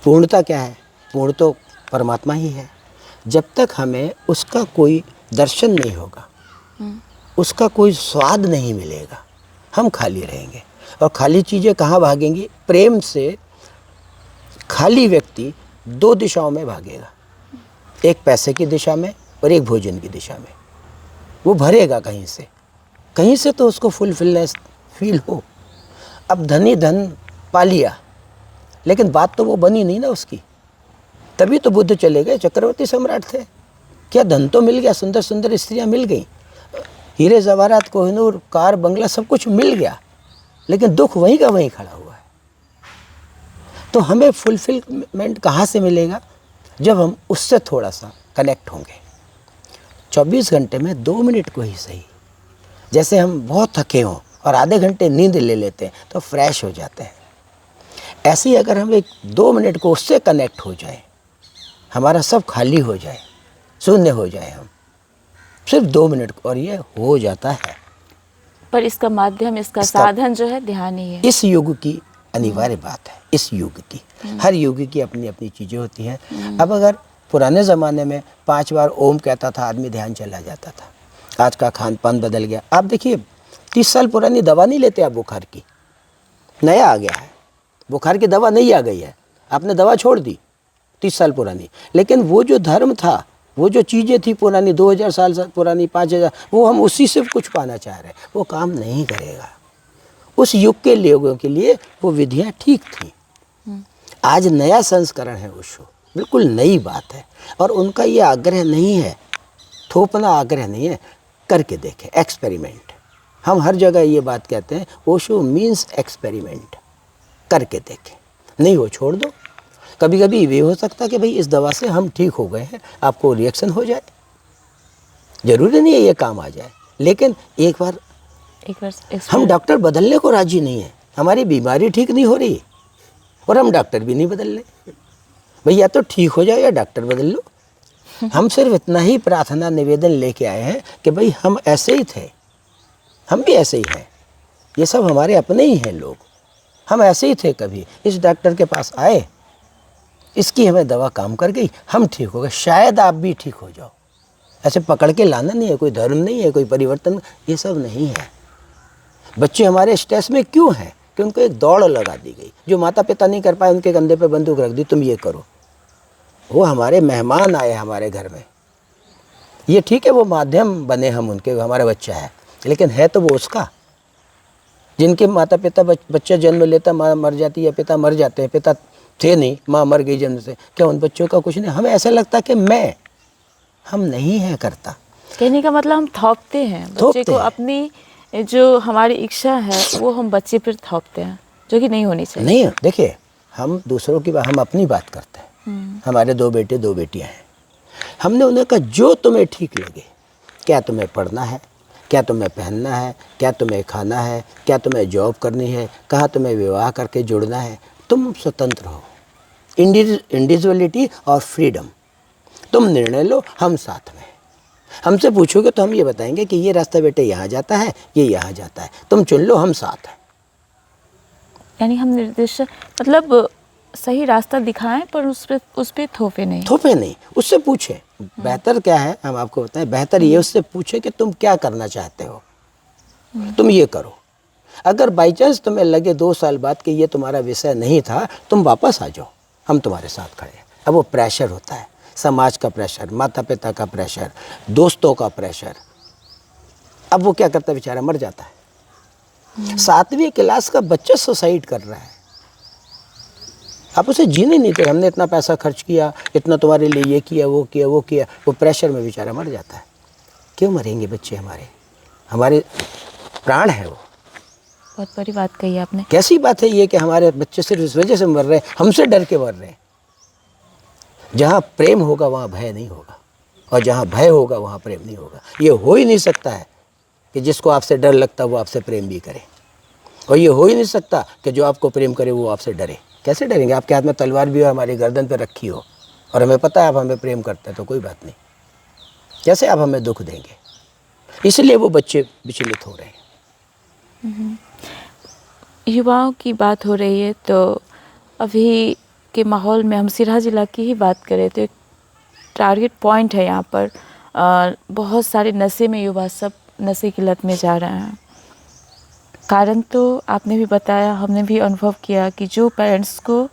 पूर्णता क्या है? पूर्ण तो परमात्मा ही है। जब तक हमें उसका कोई दर्शन नहीं होगा, उसका कोई स्वाद नहीं मिलेगा, हम खाली रहेंगे। और खाली चीज़ें कहाँ भागेंगी? प्रेम से खाली व्यक्ति दो दिशाओं में भागेगा, एक पैसे की दिशा में और एक भोजन की दिशा में। वो भरेगा कहीं से तो उसको फुलफिलनेस फील हो। अब धनी धन पा लिया, लेकिन बात तो वो बनी नहीं ना उसकी। तभी तो बुद्ध चले गए, चक्रवर्ती सम्राट थे। क्या धन तो मिल गया, सुंदर सुंदर स्त्रियां मिल गई, हीरे जवाहरात कोहिनूर कार बंगला सब कुछ मिल गया, लेकिन दुख वहीं का वहीं खड़ा हुआ है। तो हमें फुलफिलमेंट कहाँ से मिलेगा? जब हम उससे थोड़ा सा कनेक्ट होंगे। 24 घंटे में 2 मिनट को ही सही, जैसे हम बहुत थके हों और आधे घंटे नींद ले लेते हैं तो फ्रेश हो जाते हैं, ऐसे ही अगर हम एक 2 मिनट को उससे कनेक्ट हो जाए, हमारा सब खाली हो जाए, शून्य हो जाए, हम सिर्फ 2 मिनट को, और ये हो जाता है। पर इसका माध्यम, इसका साधन जो है ध्यान ही है। इस युग की अनिवार्य बात है, इस युग की। हर युग की अपनी अपनी चीज़ें होती हैं। अब अगर पुराने ज़माने में 5 बार ओम कहता था आदमी, ध्यान चला जाता था। आज का खान पान बदल गया। आप देखिए, 30 साल पुरानी दवा नहीं लेते आप बुखार की, नया आ गया है। बुखार की दवा नहीं आ गई है, आपने दवा छोड़ दी 30 साल पुरानी, लेकिन वो जो धर्म था, वो जो चीज़ें थी पुरानी 2000 साल पुरानी, 5000, वो हम उसी से कुछ पाना चाह रहे हैं, वो काम नहीं करेगा। उस युग के लोगों के लिए वो विधियाँ ठीक थी। आज नया संस्करण है ओशो, बिल्कुल नई बात है, और उनका ये आग्रह नहीं है, थोपना आग्रह नहीं है, करके देखें, एक्सपेरिमेंट। हम हर जगह ये बात कहते हैं, ओशो मीन्स एक्सपेरिमेंट, करके देखें। नहीं हो छोड़ दो। कभी कभी ये हो सकता है कि भाई इस दवा से हम ठीक हो गए हैं, आपको रिएक्शन हो जाए, ज़रूरी नहीं है ये काम आ जाए, लेकिन एक बार हम डॉक्टर बदलने को राजी नहीं है। हमारी बीमारी ठीक नहीं हो रही और हम डॉक्टर भी नहीं बदल रहे। भाई या तो ठीक हो जाए या डॉक्टर बदल लो। हम सिर्फ इतना ही प्रार्थना निवेदन लेके आए हैं कि भाई हम ऐसे ही थे, हम भी ऐसे ही हैं, ये सब हमारे अपने ही हैं लोग, हम ऐसे ही थे। कभी इस डॉक्टर के पास आए, इसकी हमें दवा काम कर गई, हम ठीक हो गए, शायद आप भी ठीक हो जाओ। ऐसे पकड़ के लाना नहीं है, कोई धर्म नहीं है, कोई परिवर्तन, ये सब नहीं है। बच्चे हमारे स्ट्रेस में क्यों हैं? कि उनको एक दौड़ लगा दी गई, जो माता पिता नहीं कर पाए उनके कंधे पे बंदूक रख दी, तुम ये करो। वो हमारे मेहमान आए हमारे घर में, ये ठीक है वो माध्यम बने हम उनके, हमारा बच्चा है, लेकिन है तो वो उसका। जिनके माता पिता बच्चा जन्म लेता, माँ मर जाती है, पिता मर जाते हैं, पिता थे नहीं, माँ मर गई जन्म से, क्या उन बच्चों का कुछ नहीं? हमें ऐसा लगता कि हम नहीं है करता। कहने का मतलब हम थोपते हैं बच्चे को, अपनी जो हमारी इच्छा है वो हम बच्चे पर थोपते हैं, जो कि नहीं होनी चाहिए। नहीं, देखिए, हम दूसरों की बात, हम अपनी बात करते हैं। हमारे 2 बेटे 2 बेटियां हैं, हमने उन्हें कहा जो तुम्हें ठीक लगे, क्या तुम्हें पढ़ना है, क्या तुम्हें पहनना है, क्या तुम्हें खाना है, क्या तुम्हें जॉब करनी है, कहाँ तुम्हें विवाह करके जुड़ना है, तुम स्वतंत्र हो। इंडिविजुअलिटी और फ्रीडम, तुम निर्णय लो, हम साथ में। हमसे पूछोगे तो हम ये बताएंगे कि ये रास्ता बेटे यहाँ जाता है, ये यहाँ जाता है, तुम चुन लो, हम साथ हैं। यानी हम निर्देश, मतलब सही रास्ता दिखाएं, पर उस पे थोपे नहीं। उससे पूछें बेहतर क्या है, हम आपको बताएं, बेहतर ये उससे पूछे कि तुम क्या करना चाहते हो, तुम ये करो। अगर बाई चांस तुम्हें लगे 2 साल बाद कि ये तुम्हारा विषय नहीं था, तुम वापस आ जाओ, हम तुम्हारे साथ खड़े हैं। अब वो प्रेशर होता है, समाज का प्रेशर, माता पिता का प्रेशर, दोस्तों का प्रेशर। अब वो क्या करता है, बेचारा मर जाता है। 7वीं क्लास का बच्चा सुसाइड कर रहा है, आप उसे जीने नहीं देते। हमने इतना पैसा खर्च किया, इतना तुम्हारे लिए ये किया, वो किया, वो किया, वो प्रेशर में बेचारा मर जाता है। क्यों मरेंगे बच्चे? हमारे प्राण है वो। बहुत बड़ी बात कही आपने। कैसी बात है ये कि हमारे बच्चे सिर्फ इस वजह से मर रहे हैं, हमसे डर के मर रहे हैं। जहाँ प्रेम होगा वहाँ भय नहीं होगा, और जहाँ भय होगा वहाँ प्रेम नहीं होगा। ये हो ही नहीं सकता है कि जिसको आपसे डर लगता है वो आपसे प्रेम भी करे, और ये हो ही नहीं सकता कि जो आपको प्रेम करे वो आपसे डरे। कैसे डरेंगे? आपके हाथ में तलवार भी हो, हमारी गर्दन पर रखी हो, और हमें पता है आप हमें प्रेम करते हैं, तो कोई बात नहीं, कैसे आप हमें दुख देंगे? इसलिए वो बच्चे विचलित हो रहे हैं। युवाओं की बात हो रही है, तो अभी के माहौल में हम सिरहा ज़िला की ही बात करें तो एक टारगेट पॉइंट है यहाँ पर। बहुत सारे नशे में युवा सब नशे की लत में जा रहे हैं। कारण तो आपने भी बताया, हमने भी अनुभव किया कि जो पेरेंट्स को,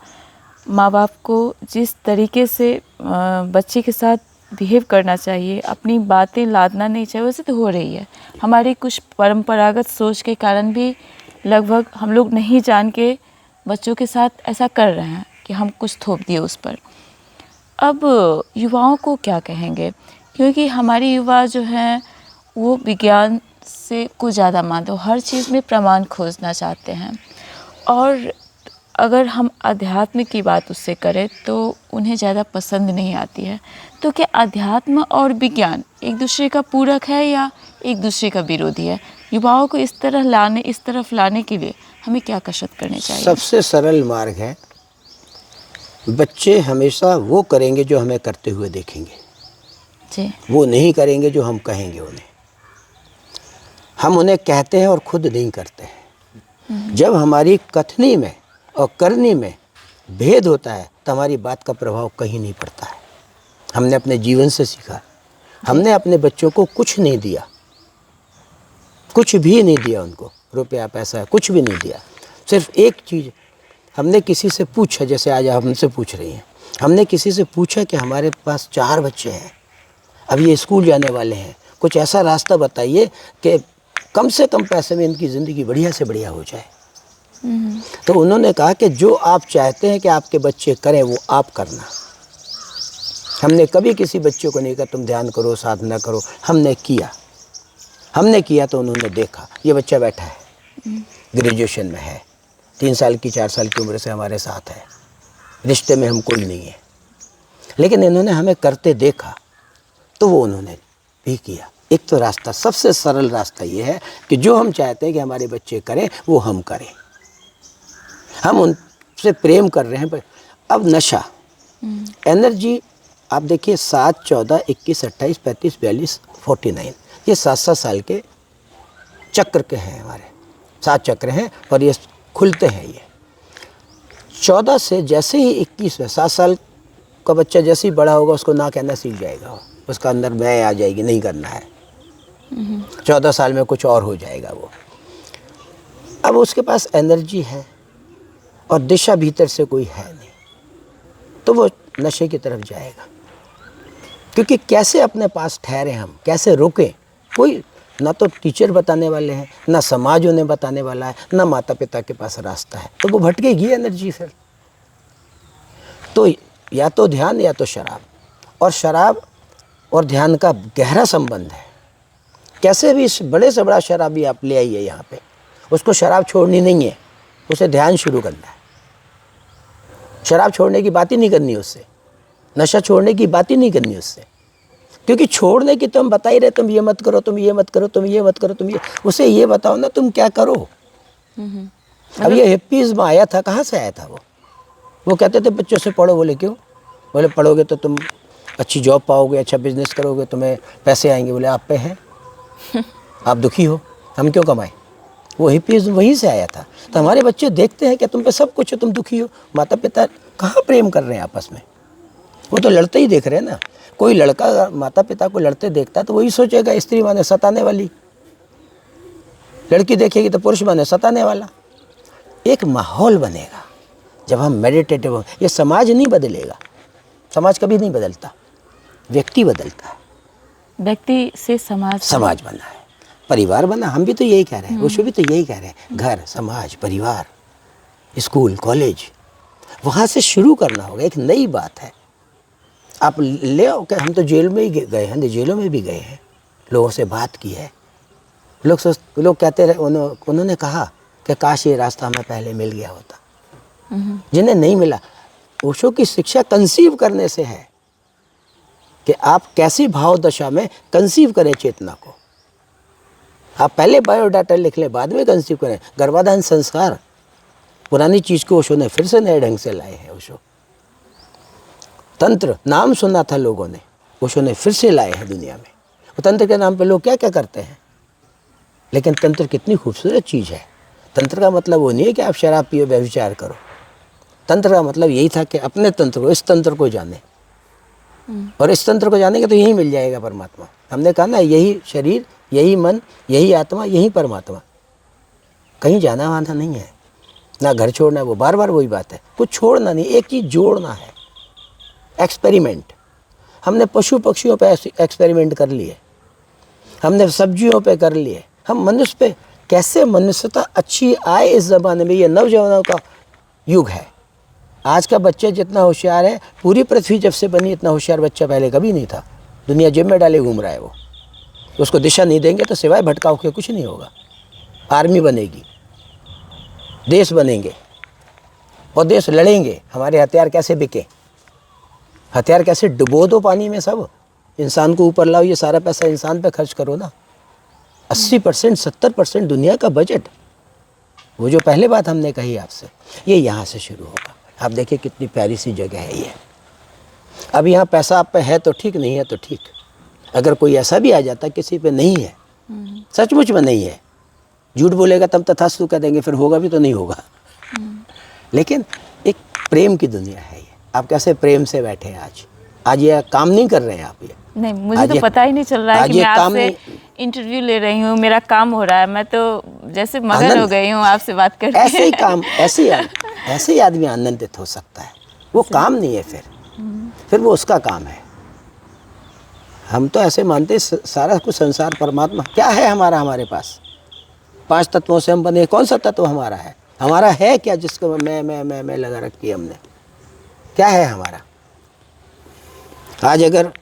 माँ बाप को जिस तरीके से बच्चे के साथ बिहेव करना चाहिए, अपनी बातें लादना नहीं चाहिए, वैसे तो हो रही है। हमारी कुछ परंपरागत सोच के कारण भी लगभग हम लोग नहीं जान के बच्चों के साथ ऐसा कर रहे हैं कि हम कुछ थोप दिए उस पर। अब युवाओं को क्या कहेंगे, क्योंकि हमारे युवा जो हैं वो विज्ञान से कुछ ज़्यादा मानते हैं, हर चीज़ में प्रमाण खोजना चाहते हैं। और अगर हम अध्यात्म की बात उससे करें तो उन्हें ज़्यादा पसंद नहीं आती है। तो क्या अध्यात्म और विज्ञान एक दूसरे का पूरक है या एक दूसरे का विरोधी है? युवाओं को इस तरफ लाने के लिए हमें क्या कसरत करनी चाहिए? सबसे सरल मार्ग है, बच्चे हमेशा वो करेंगे जो हमें करते हुए देखेंगे जी। वो नहीं करेंगे जो हम कहेंगे उन्हें। हम उन्हें कहते हैं और खुद नहीं करते हैं। जब हमारी कथनी में और करनी में भेद होता है तो हमारी बात का प्रभाव कहीं नहीं पड़ता है। हमने अपने जीवन से सीखा, हमने अपने बच्चों को कुछ नहीं दिया, कुछ भी नहीं दिया, उनको रुपया पैसा कुछ भी नहीं दिया। सिर्फ एक चीज़ हमने किसी से पूछा, जैसे आज आप हमसे पूछ रही हैं, हमने किसी से पूछा कि हमारे पास 4 बच्चे हैं, अब ये स्कूल जाने वाले हैं, कुछ ऐसा रास्ता बताइए कि कम से कम पैसे में इनकी ज़िंदगी बढ़िया से बढ़िया हो जाए। तो उन्होंने कहा कि जो आप चाहते हैं कि आपके बच्चे करें वो आप करना। हमने कभी किसी बच्चे को नहीं कहा तुम ध्यान करो, साधना करो। हमने किया तो उन्होंने देखा। ये बच्चा बैठा है, ग्रेजुएशन में है, 3 साल की 4 साल की उम्र से हमारे साथ है, रिश्ते में हम कोई नहीं है, लेकिन इन्होंने हमें करते देखा तो वो उन्होंने भी किया। एक तो रास्ता, सबसे सरल रास्ता ये है कि जो हम चाहते हैं कि हमारे बच्चे करें वो हम करें। हम उनसे प्रेम कर रहे हैं। पर अब नशा, एनर्जी, आप देखिए 7, 14, 21, 28, 35, 42, 49, ये 7-7 साल के चक्र के हैं, हमारे 7 चक्र हैं और ये खुलते हैं। ये 14 से जैसे ही 21 में, 7 साल का बच्चा जैसे ही बड़ा होगा उसको ना कहना सीख जाएगा, उसका अंदर मैं आ जाएगी, नहीं करना है। 14 साल में कुछ और हो जाएगा वो। अब उसके पास एनर्जी है और दिशा भीतर से कोई है नहीं, तो वो नशे की तरफ जाएगा। क्योंकि कैसे अपने पास ठहरे हम, कैसे रोकें, कोई ना तो टीचर बताने वाले हैं, ना समाज उन्हें बताने वाला है, ना माता पिता के पास रास्ता है, तो वो भटकेगी एनर्जी फिर। तो या तो ध्यान या तो शराब, और शराब और ध्यान का गहरा संबंध है। कैसे भी इस बड़े से बड़ा शराबी आप ले आइए यहाँ पे, उसको शराब छोड़नी नहीं है, उसे ध्यान शुरू करना है। शराब छोड़ने की बात ही नहीं करनी उससे, नशा छोड़ने की बात ही नहीं करनी उससे, क्योंकि छोड़ने की तुम बता ही रहे, तुम ये मत करो, तुम ये मत करो, तुम ये मत करो, तुम ये, उसे ये बताओ ना तुम क्या करो। अब ये हिप्पीज में आया था, कहाँ से आया था वो कहते थे बच्चों से पढ़ो। बोले क्यों? बोले पढ़ोगे तो तुम अच्छी जॉब पाओगे, अच्छा बिजनेस करोगे, तुम्हें पैसे आएंगे। बोले आप पे हैं, आप दुखी हो, हम क्यों कमाएं? वो हिप्पीज वहीं से आया था। तो हमारे बच्चे देखते हैं कि तुम पे सब कुछ है, तुम दुखी हो। माता पिता कहाँ प्रेम कर रहे हैं आपस में, वो तो लड़ते ही देख रहे हैं ना। कोई लड़का माता पिता को लड़ते देखता है तो वही सोचेगा स्त्री माने सताने वाली, लड़की देखेगी तो पुरुष माने सताने वाला। एक माहौल बनेगा जब हम मेडिटेटिव हो। ये समाज नहीं बदलेगा, समाज कभी नहीं बदलता, व्यक्ति बदलता है। व्यक्ति से समाज बना है, परिवार बना। हम भी तो यही कह रहे हैं, वो भी तो यही कह रहे हैं, घर, समाज, परिवार, स्कूल, कॉलेज, वहाँ से शुरू करना होगा। एक नई बात है। आप ले आओ कि हम तो जेल में ही गए हैं, जेलों में भी गए हैं, लोगों से बात की है। लोग कहते रहे, उन्होंने कहा कि काश ये रास्ता हमें पहले मिल गया होता। जिन्हें नहीं मिला, ओशो की शिक्षा कंसीव करने से है कि आप कैसी भाव दशा में कंसीव करें चेतना को। आप पहले बायोडाटा लिख लें, बाद में कंसीव करें। गर्भाधान संस्कार, पुरानी चीज़ को ओशो ने फिर से नए ढंग से लाए हैं ओशो। तंत्र नाम सुना था लोगों ने, ओशो ने फिर से लाए हैं दुनिया में। और तंत्र के नाम पे लोग क्या क्या करते हैं, लेकिन तंत्र कितनी खूबसूरत चीज़ है। तंत्र का मतलब वो नहीं है कि आप शराब पियो व्यभिचार करो। तंत्र का मतलब यही था कि अपने तंत्र को, इस तंत्र को जाने, और इस तंत्र को जानेंगे तो यही मिल जाएगा परमात्मा। हमने कहा ना, यही शरीर, यही मन, यही आत्मा, यही परमात्मा। कहीं जाना वाना नहीं है, ना घर छोड़ना। वो बार बार वही बात है, कुछ छोड़ना नहीं, एक चीज़ जोड़ना है। एक्सपेरिमेंट, हमने पशु पक्षियों पे एक्सपेरिमेंट कर लिए, हमने सब्जियों पे कर लिए, हम मनुष्य पे कैसे मनुष्यता अच्छी आए इस ज़माने में। ये नौजवानों का युग है। आज का बच्चा जितना होशियार है, पूरी पृथ्वी जब से बनी इतना होशियार बच्चा पहले कभी नहीं था। दुनिया जेब में डाले घूम रहा है वो। उसको दिशा नहीं देंगे तो सिवाय भटकाव के कुछ नहीं होगा। आर्मी बनेगी, देश बनेंगे और देश लड़ेंगे। हमारे हथियार कैसे बिके, हथियार कैसे डुबो दो पानी में, सब इंसान को ऊपर लाओ, ये सारा पैसा इंसान पे खर्च करो ना। 80% 70% दुनिया का बजट, वो जो पहले बात हमने कही आपसे, ये यहाँ से शुरू होगा। आप देखिए कितनी प्यारी सी जगह है ये। अब यहाँ पैसा आप पे है तो ठीक, नहीं है तो ठीक। अगर कोई ऐसा भी आ जाता किसी पे नहीं है, सचमुच में नहीं है, झूठ बोलेगा तब तथास्तु कह देंगे, फिर होगा भी तो नहीं होगा। लेकिन एक प्रेम की दुनिया है ये। आप कैसे प्रेम से बैठे हैं आज ये काम नहीं कर रहे हैं आप। ये नहीं, मुझे तो पता ही नहीं चल रहा है कि मैं आपसे इंटरव्यू ले रही हूँ, मेरा काम हो रहा है। मैं तो जैसे मगन हो गई हूँ आपसे बात करके। ऐसे ही काम, ऐसे ही आदमी आनंदित हो सकता है। वो काम नहीं है, फिर वो उसका काम है। हम तो ऐसे मानते सारा कुछ संसार परमात्मा। क्या है हमारा, हमारे पास 5 तत्वों से हम बने। कौन सा तत्व हमारा है? हमारा है क्या जिसको मैं लगा रखी है हमने? क्या है हमारा? आज अगर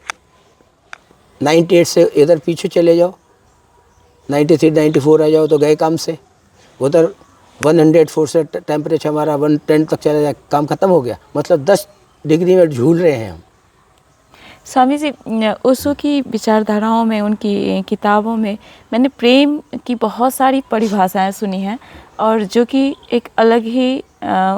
98 से इधर पीछे चले जाओ, 93 94 आ जाओ तो गए काम से। उधर 104 से टेम्परेचर हमारा 110 तक चला जाए, काम खत्म हो गया। मतलब 10 डिग्री में झूल रहे हैं हम। स्वामी जी, ओशो की विचारधाराओं में, उनकी किताबों में मैंने प्रेम की बहुत सारी परिभाषाएं सुनी हैं, और जो कि एक अलग ही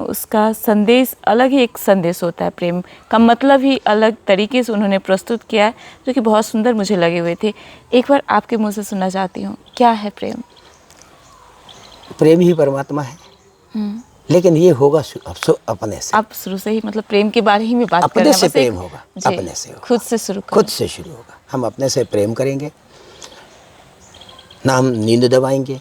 उसका संदेश, अलग ही एक संदेश होता है। प्रेम का मतलब ही अलग तरीके से उन्होंने प्रस्तुत किया है, जो कि बहुत सुंदर मुझे लगे हुए थे। एक बार आपके मुंह से सुनना चाहती हूँ, क्या है प्रेम? प्रेम ही परमात्मा है, लेकिन ये होगा अपने से। आप शुरू से ही मतलब प्रेम के बारे ही में बात कर रहे हैं। अपने से प्रेम होगा, अपने से होगा, खुद से शुरू होगा। हम अपने से प्रेम करेंगे, ना हम नींद दबाएंगे,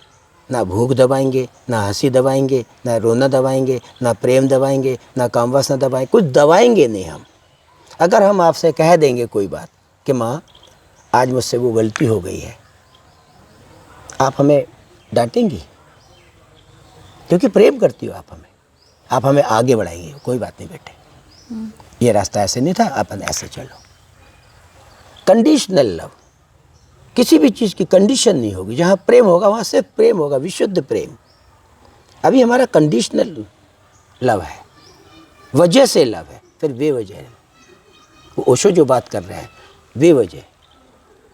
ना भूख दबाएंगे, ना हंसी दबाएंगे, ना रोना दबाएंगे, ना प्रेम दबाएंगे, ना काम वासना दबाएंगे, कुछ दबाएंगे नहीं हम। अगर हम आपसे कह देंगे कोई बात कि माँ आज मुझसे वो गलती हो गई है, आप हमें डांटेंगी क्योंकि प्रेम करती हो आप हमें आगे बढ़ाएंगे। कोई बात नहीं बेटे, ये रास्ता ऐसे नहीं था, अपन ऐसे चलो। कंडीशनल लव, किसी भी चीज़ की कंडीशन नहीं होगी। जहाँ प्रेम होगा वहाँ सिर्फ प्रेम होगा, विशुद्ध प्रेम। अभी हमारा कंडीशनल लव है, वजह से लव है, फिर बेवजह है। वो ओशो जो बात कर रहे हैं, बेवजह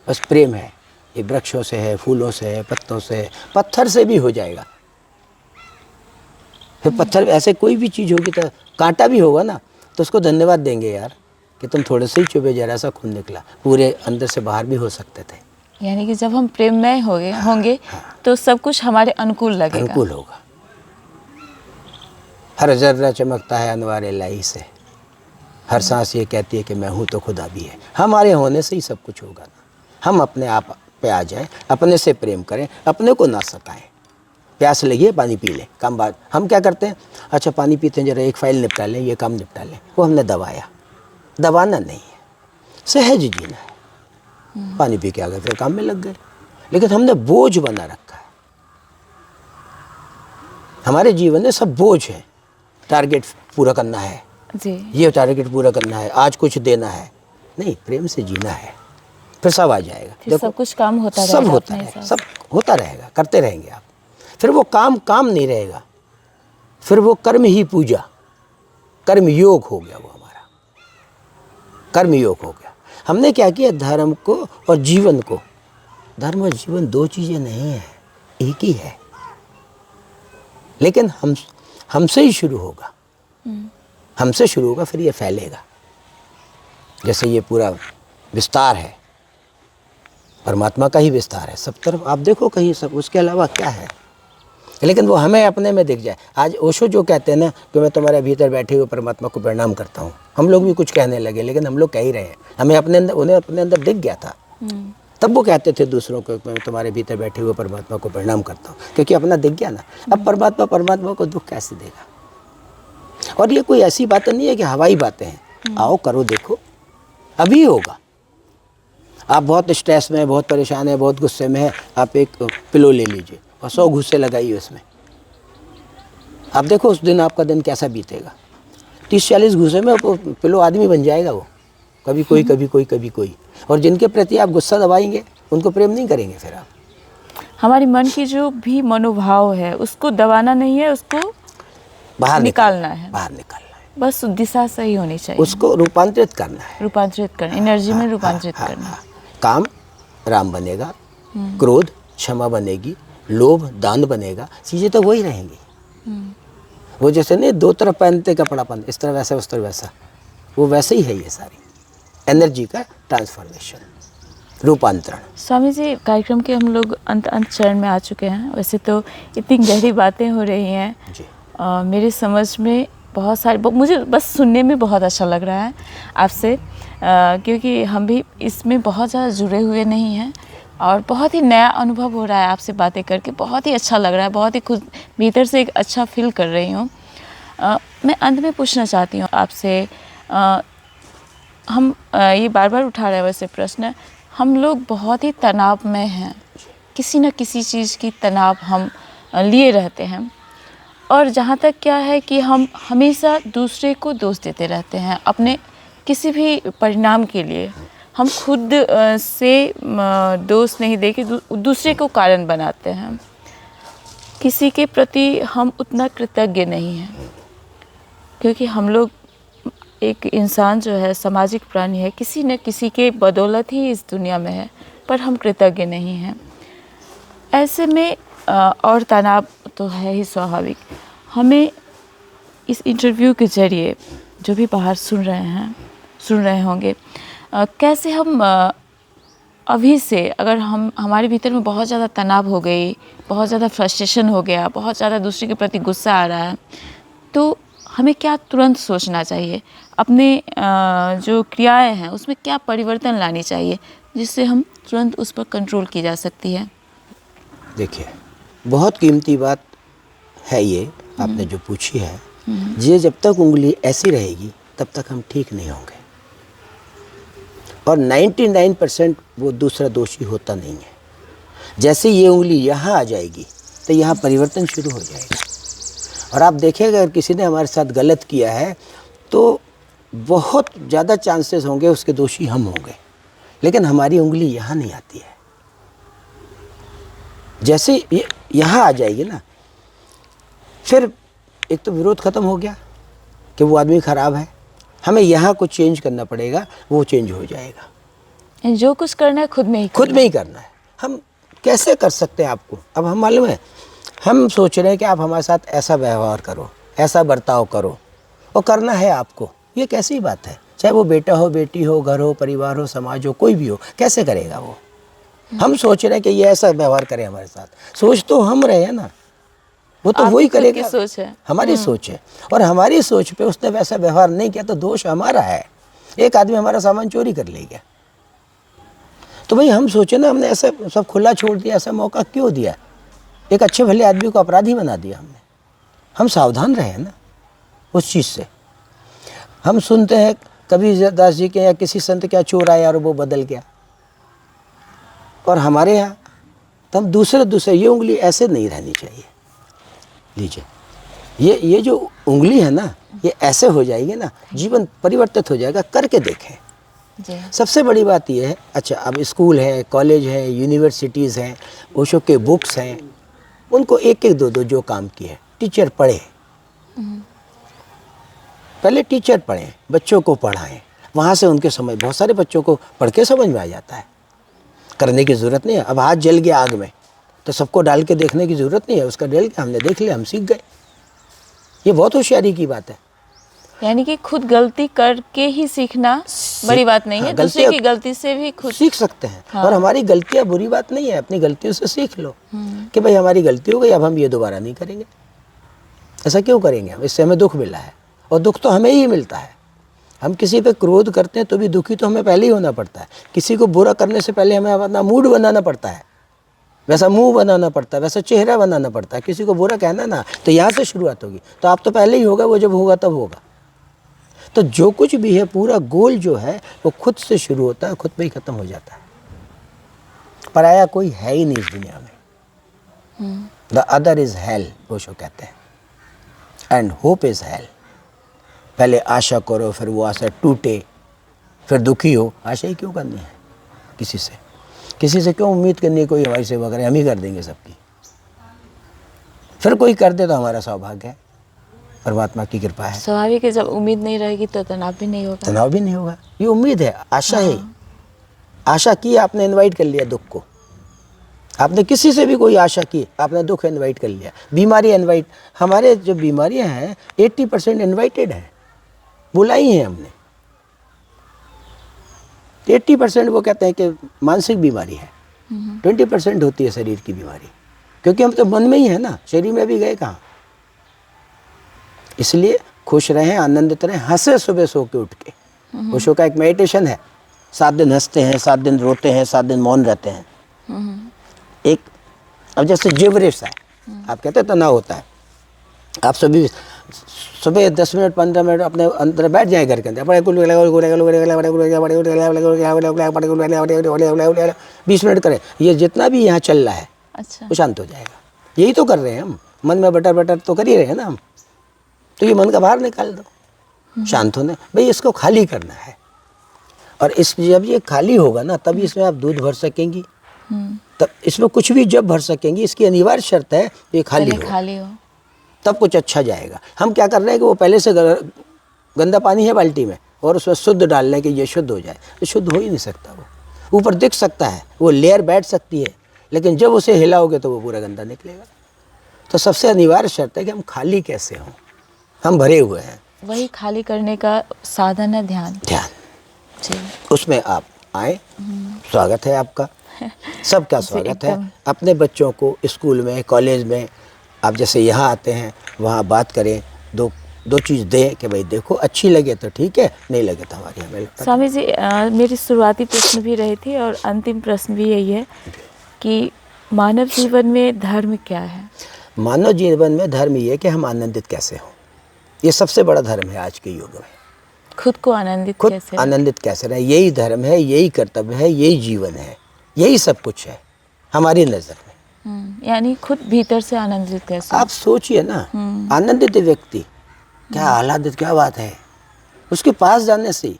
बस प्रेम है। ये वृक्षों से है, फूलों से है, पत्तों से है, पत्थर से भी हो जाएगा। फिर पत्थर ऐसे कोई भी चीज़ होगी तो कांटा भी होगा ना, तो उसको धन्यवाद देंगे यार कि तुम थोड़े से ही चुभे, जरा सा खून निकला, पूरे अंदर से बाहर भी हो सकते थे। यानी कि जब हम प्रेममय होंगे तो सब कुछ हमारे अनुकूल लगेगा, अनुकूल होगा। हर जर्रा चमकता है अनवार इलाही से, हर सांस ये कहती है कि मैं हूँ तो खुदा भी है। हमारे होने से ही सब कुछ होगा ना। हम अपने आप पे आ जाएं, अपने से प्रेम करें, अपने को ना सताएं। प्यास लगी है, पानी पी लें, काम बात। हम क्या करते हैं, अच्छा पानी पीते हैं, जरा एक फाइल निपटा लें, ये काम निपटा लें। वो हमने दबाया। दबाना नहीं है, सहज जीना है। पानी पी के आ गए, फिर काम में लग गए। लेकिन हमने बोझ बना रखा है। हमारे जीवन में सब बोझ है। टारगेट पूरा करना है जी, ये टारगेट पूरा करना है, आज कुछ देना है। नहीं, प्रेम से जीना है, फिर सब आ जाएगा। फिर सब कुछ काम होता रहेगा, सब होता रहेगा, सब होता रहेगा, करते रहेंगे आप। फिर वो काम नहीं रहेगा, फिर वो कर्म ही पूजा, कर्म योग हो गया। वो हमारा कर्म योग हो गया। हमने क्या किया, धर्म को और जीवन को। धर्म और जीवन दो चीज़ें नहीं है, एक ही है। लेकिन हमसे ही शुरू होगा, हमसे शुरू होगा, फिर ये फैलेगा। जैसे ये पूरा विस्तार है, परमात्मा का ही विस्तार है, सब तरफ आप देखो कहीं, सब उसके अलावा क्या है। लेकिन वो हमें अपने में दिख जाए। आज ओशो जो कहते हैं ना कि मैं तुम्हारे भीतर बैठे हुए परमात्मा को प्रणाम करता हूँ, हम लोग भी कुछ कहने लगे, लेकिन हम लोग कह ही रहे हैं, हमें अपने अंदर, उन्हें अपने अंदर दिख गया था, तब वो कहते थे दूसरों को मैं तुम्हारे भीतर बैठे हुए परमात्मा को प्रणाम करता हूँ, क्योंकि अपना दिख गया ना। अब परमात्मा को दुख कैसे देगा? और ये कोई ऐसी बातें नहीं है कि हवाई बातें हैं, आओ करो देखो, अभी होगा। आप बहुत स्ट्रेस में, बहुत परेशान है, बहुत गुस्से में है, आप एक पिलो ले लीजिए और 100 घुस्से लगाइए उसमें, आप देखो उस दिन आपका दिन कैसा बीतेगा। 30-40 घुस्से में पिलो आदमी बन जाएगा वो, कभी कोई कभी कोई कभी कोई। और जिनके प्रति आप गुस्सा दबाएंगे उनको प्रेम नहीं करेंगे फिर आप। हमारी मन की जो भी मनोभाव है उसको दबाना नहीं है, उसको बाहर निकालना है, बाहर निकालना है, बस दिशा सही होनी चाहिए, उसको रूपांतरित करना है, रूपांतरित करना, एनर्जी में रूपांतरित करना। काम राम बनेगा, क्रोध क्षमा बनेगी, लोभ दान बनेगा, चीज़ें तो वही रहेंगी। वो जैसे नहीं 2 तरफ पहनते कपड़ापन, इस तरह वैसा उस तरह वैसा, वो वैसे ही है। ये सारी एनर्जी का ट्रांसफॉर्मेशन, रूपांतरण। स्वामी जी, कार्यक्रम के हम लोग अंत चरण में आ चुके हैं। वैसे तो इतनी गहरी बातें हो रही हैं जी, मेरी समझ में बहुत सारी, मुझे बस सुनने में बहुत अच्छा लग रहा है आपसे, क्योंकि हम भी इसमें बहुत ज़्यादा जुड़े हुए नहीं हैं और बहुत ही नया अनुभव हो रहा है आपसे बातें करके, बहुत ही अच्छा लग रहा है, बहुत ही खुद भीतर से एक अच्छा फील कर रही हूँ। मैं अंत में पूछना चाहती हूँ आपसे, हम ये बार बार उठा रहे हैं वैसे प्रश्न, हम लोग बहुत ही तनाव में हैं, किसी न किसी चीज़ की तनाव हम लिए रहते हैं, और जहाँ तक क्या है कि हम हमेशा दूसरे को दोष देते रहते हैं अपने किसी भी परिणाम के लिए। हम खुद से दोष नहीं दे के दूसरे को कारण बनाते हैं। किसी के प्रति हम उतना कृतज्ञ नहीं हैं, क्योंकि हम लोग एक इंसान जो है सामाजिक प्राणी है, किसी न किसी के बदौलत ही इस दुनिया में है, पर हम कृतज्ञ नहीं हैं। ऐसे में और तनाव तो है ही स्वाभाविक। हमें इस इंटरव्यू के ज़रिए जो भी बाहर सुन रहे होंगे, कैसे हम अभी से, अगर हमारे भीतर में बहुत ज़्यादा तनाव हो गई, बहुत ज़्यादा फ्रस्ट्रेशन हो गया, बहुत ज़्यादा दूसरे के प्रति गुस्सा आ रहा है, तो हमें क्या तुरंत सोचना चाहिए, अपने जो क्रियाएं हैं उसमें क्या परिवर्तन लानी चाहिए जिससे हम तुरंत उस पर कंट्रोल की जा सकती है? देखिए, बहुत कीमती बात है ये आपने जो पूछी है। ये जब तक उंगली ऐसी रहेगी तब तक हम ठीक नहीं होंगे, और 99% वो दूसरा दोषी होता नहीं है। जैसे ये उंगली यहाँ आ जाएगी तो यहाँ परिवर्तन शुरू हो जाएगा। और आप देखिएगा अगर किसी ने हमारे साथ गलत किया है तो बहुत ज़्यादा चांसेस होंगे उसके दोषी हम होंगे, लेकिन हमारी उंगली यहाँ नहीं आती है। जैसे ये यहाँ आ जाएगी ना, फिर एक तो विरोध ख़त्म हो गया कि वो आदमी ख़राब है, हमें यहाँ कुछ चेंज करना पड़ेगा, वो चेंज हो जाएगा। जो कुछ करना है खुद में ही करना है। हम कैसे कर सकते हैं आपको? अब हम मालूम है, हम सोच रहे हैं कि आप हमारे साथ ऐसा व्यवहार करो, ऐसा बर्ताव करो, और करना है आपको। ये कैसी बात है? चाहे वो बेटा हो, बेटी हो, घर हो, परिवार हो, समाज हो, कोई भी हो, कैसे करेगा वो? हम सोच रहे हैं कि ये ऐसा व्यवहार करे हमारे साथ। सोच तो हम रहे हैं ना, वो तो वही करेगा। सोच है, हमारी सोच है, और हमारी सोच पे उसने वैसा व्यवहार नहीं किया तो दोष हमारा है। एक आदमी हमारा सामान चोरी कर ले गया, तो भाई हम सोचे ना, हमने ऐसा सब खुला छोड़ दिया, ऐसा मौका क्यों दिया? एक अच्छे भले आदमी को अपराधी बना दिया हमने। हम सावधान रहे ना उस चीज़ से। हम सुनते हैं कबीर दास जी के या किसी संत क्या चोर आया और वो बदल गया, और हमारे यहाँ तो हम दूसरे ये उंगली ऐसे नहीं रहनी चाहिए। लीजिए, ये जो उंगली है ना, ये ऐसे हो जाएगी ना, जीवन परिवर्तित हो जाएगा। करके देखें। सबसे बड़ी बात ये है, अच्छा अब स्कूल है, कॉलेज है, यूनिवर्सिटीज़ हैं, ओशो के बुक्स हैं, उनको एक एक दो जो काम किए है, टीचर पढ़े, पहले टीचर पढ़ें, बच्चों को पढ़ाएं, वहाँ से उनके समझ, बहुत सारे बच्चों को पढ़ के समझ में आ जाता है, करने की ज़रूरत नहीं है। अब हाथ जल गया आग में तो सबको डाल के देखने की ज़रूरत नहीं है, उसका जल के हमने देख लिया, हम सीख गए। ये बहुत होशियारी की बात है। यानी कि खुद गलती करके ही सीखना बड़ी बात नहीं है, दूसरे की गलती से भी खुद सीख सकते हैं। हाँ। और हमारी गलतियां बुरी बात नहीं है, अपनी गलतियों से सीख लो कि भाई हमारी गलती हो गई, अब हम ये दोबारा नहीं करेंगे। ऐसा क्यों करेंगे हम? इससे हमें दुख मिला है, और दुख तो हमें ही मिलता है। हम किसी पे क्रोध करते हैं तो भी दुखी तो हमें पहले ही होना पड़ता है। किसी को बुरा करने से पहले हमें अपना मूड बनाना पड़ता है, वैसा मुंह बनाना पड़ता है, वैसा चेहरा बनाना पड़ता है। किसी को बुरा कहना ना, तो यहाँ से शुरुआत होगी। तो आप तो पहले ही होगा, वो जब होगा तब होगा। तो जो कुछ भी है, पूरा गोल जो है वो खुद से शुरू होता है, खुद पे ही खत्म हो जाता है। पराया कोई है ही नहीं इस दुनिया में। The other is hello, Osho कहते हैं, एंड होप इज हेल। पहले आशा करो, फिर वो आशा टूटे, फिर दुखी हो। आशा ही क्यों करनी है किसी से? किसी से क्यों उम्मीद करनी है कोई हमारी सेवा करे? हम ही कर देंगे सबकी। फिर कोई कर दे तो हमारा सौभाग्य है, परमात्मा की कृपा है। स्वाभाविक है, जब उम्मीद नहीं रहेगी तो तनाव भी नहीं होगा। तनाव भी नहीं होगा। ये उम्मीद है, आशा है। आशा की, आपने इनवाइट कर लिया दुख को। आपने किसी से भी कोई आशा की, आपने दुख इनवाइट कर लिया। बीमारी इनवाइट, हमारे जो बीमारियां हैं 80% इनवाइटेड हैं, बुलाई हैं हमने। 80% वो कहते हैं कि मानसिक बीमारी है, 20% होती है शरीर की बीमारी, क्योंकि हम तो मन में ही है ना, शरीर में भी गए कहाँ। इसलिए खुश रहें, आनंदित रहें, हंसे सुबह सो के उठ के। खुशों का एक मेडिटेशन है, 7 दिन हंसते हैं, 7 दिन रोते हैं, 7 दिन मौन रहते हैं। एक अब जैसे जिवरेश है, आप कहते हैं तनाव होता है, आप सभी सुबह 10 मिनट 15 मिनट अपने अंदर बैठ जाए घर के अंदर, 20 मिनट करें, ये जितना भी यहाँ चल रहा है अच्छा, वो शांत हो जाएगा। यही तो कर रहे हैं हम, मन में बटर बटर तो कर ही रहे हैं ना हम। तो ये मन का बाहर निकाल दो, शांत होने, भाई इसको खाली करना है। और इस जब ये खाली होगा ना, तभी इसमें आप दूध भर सकेंगी, तब इसमें कुछ भी जब भर सकेंगी। इसकी अनिवार्य शर्त है ये खाली हो, तब कुछ अच्छा जाएगा। हम क्या कर रहे हैं कि वो पहले से गंदा पानी है बाल्टी में, और उसमें शुद्ध डाल रहे हैं कि ये शुद्ध हो जाए। तो शुद्ध हो ही नहीं सकता। वो ऊपर दिख सकता है, वो लेयर बैठ सकती है, लेकिन जब उसे हिलाओगे तो वो पूरा गंदा निकलेगा। तो सबसे अनिवार्य शर्त है कि हम खाली कैसे हों, हम भरे हुए हैं। वही खाली करने का साधन है ध्यान। जी, उसमें आप आए, स्वागत है आपका, सबका स्वागत है। अपने बच्चों को स्कूल में, कॉलेज में आप जैसे यहाँ आते हैं, वहाँ बात करें, दो चीज़ दें कि भाई देखो, अच्छी लगे तो ठीक है, नहीं लगे तो हमारी हमें। स्वामी जी, मेरी शुरुआती प्रश्न भी रही थी और अंतिम प्रश्न भी यही है कि मानव जीवन में धर्म क्या है? मानव जीवन में धर्म ये है कि हम आनंदित कैसे हों। ये सबसे बड़ा धर्म है आज के युग में। खुद को आनंदित कैसे, आनंदित कैसे रहे, यही धर्म है, यही कर्तव्य है, यही जीवन है, यही सब कुछ है हमारी नज़र में। यानी खुद भीतर से आनंदित कैसे? आप सोचिए ना, आनंदित व्यक्ति क्या आह्लादित, क्या बात है उसके पास जाने से।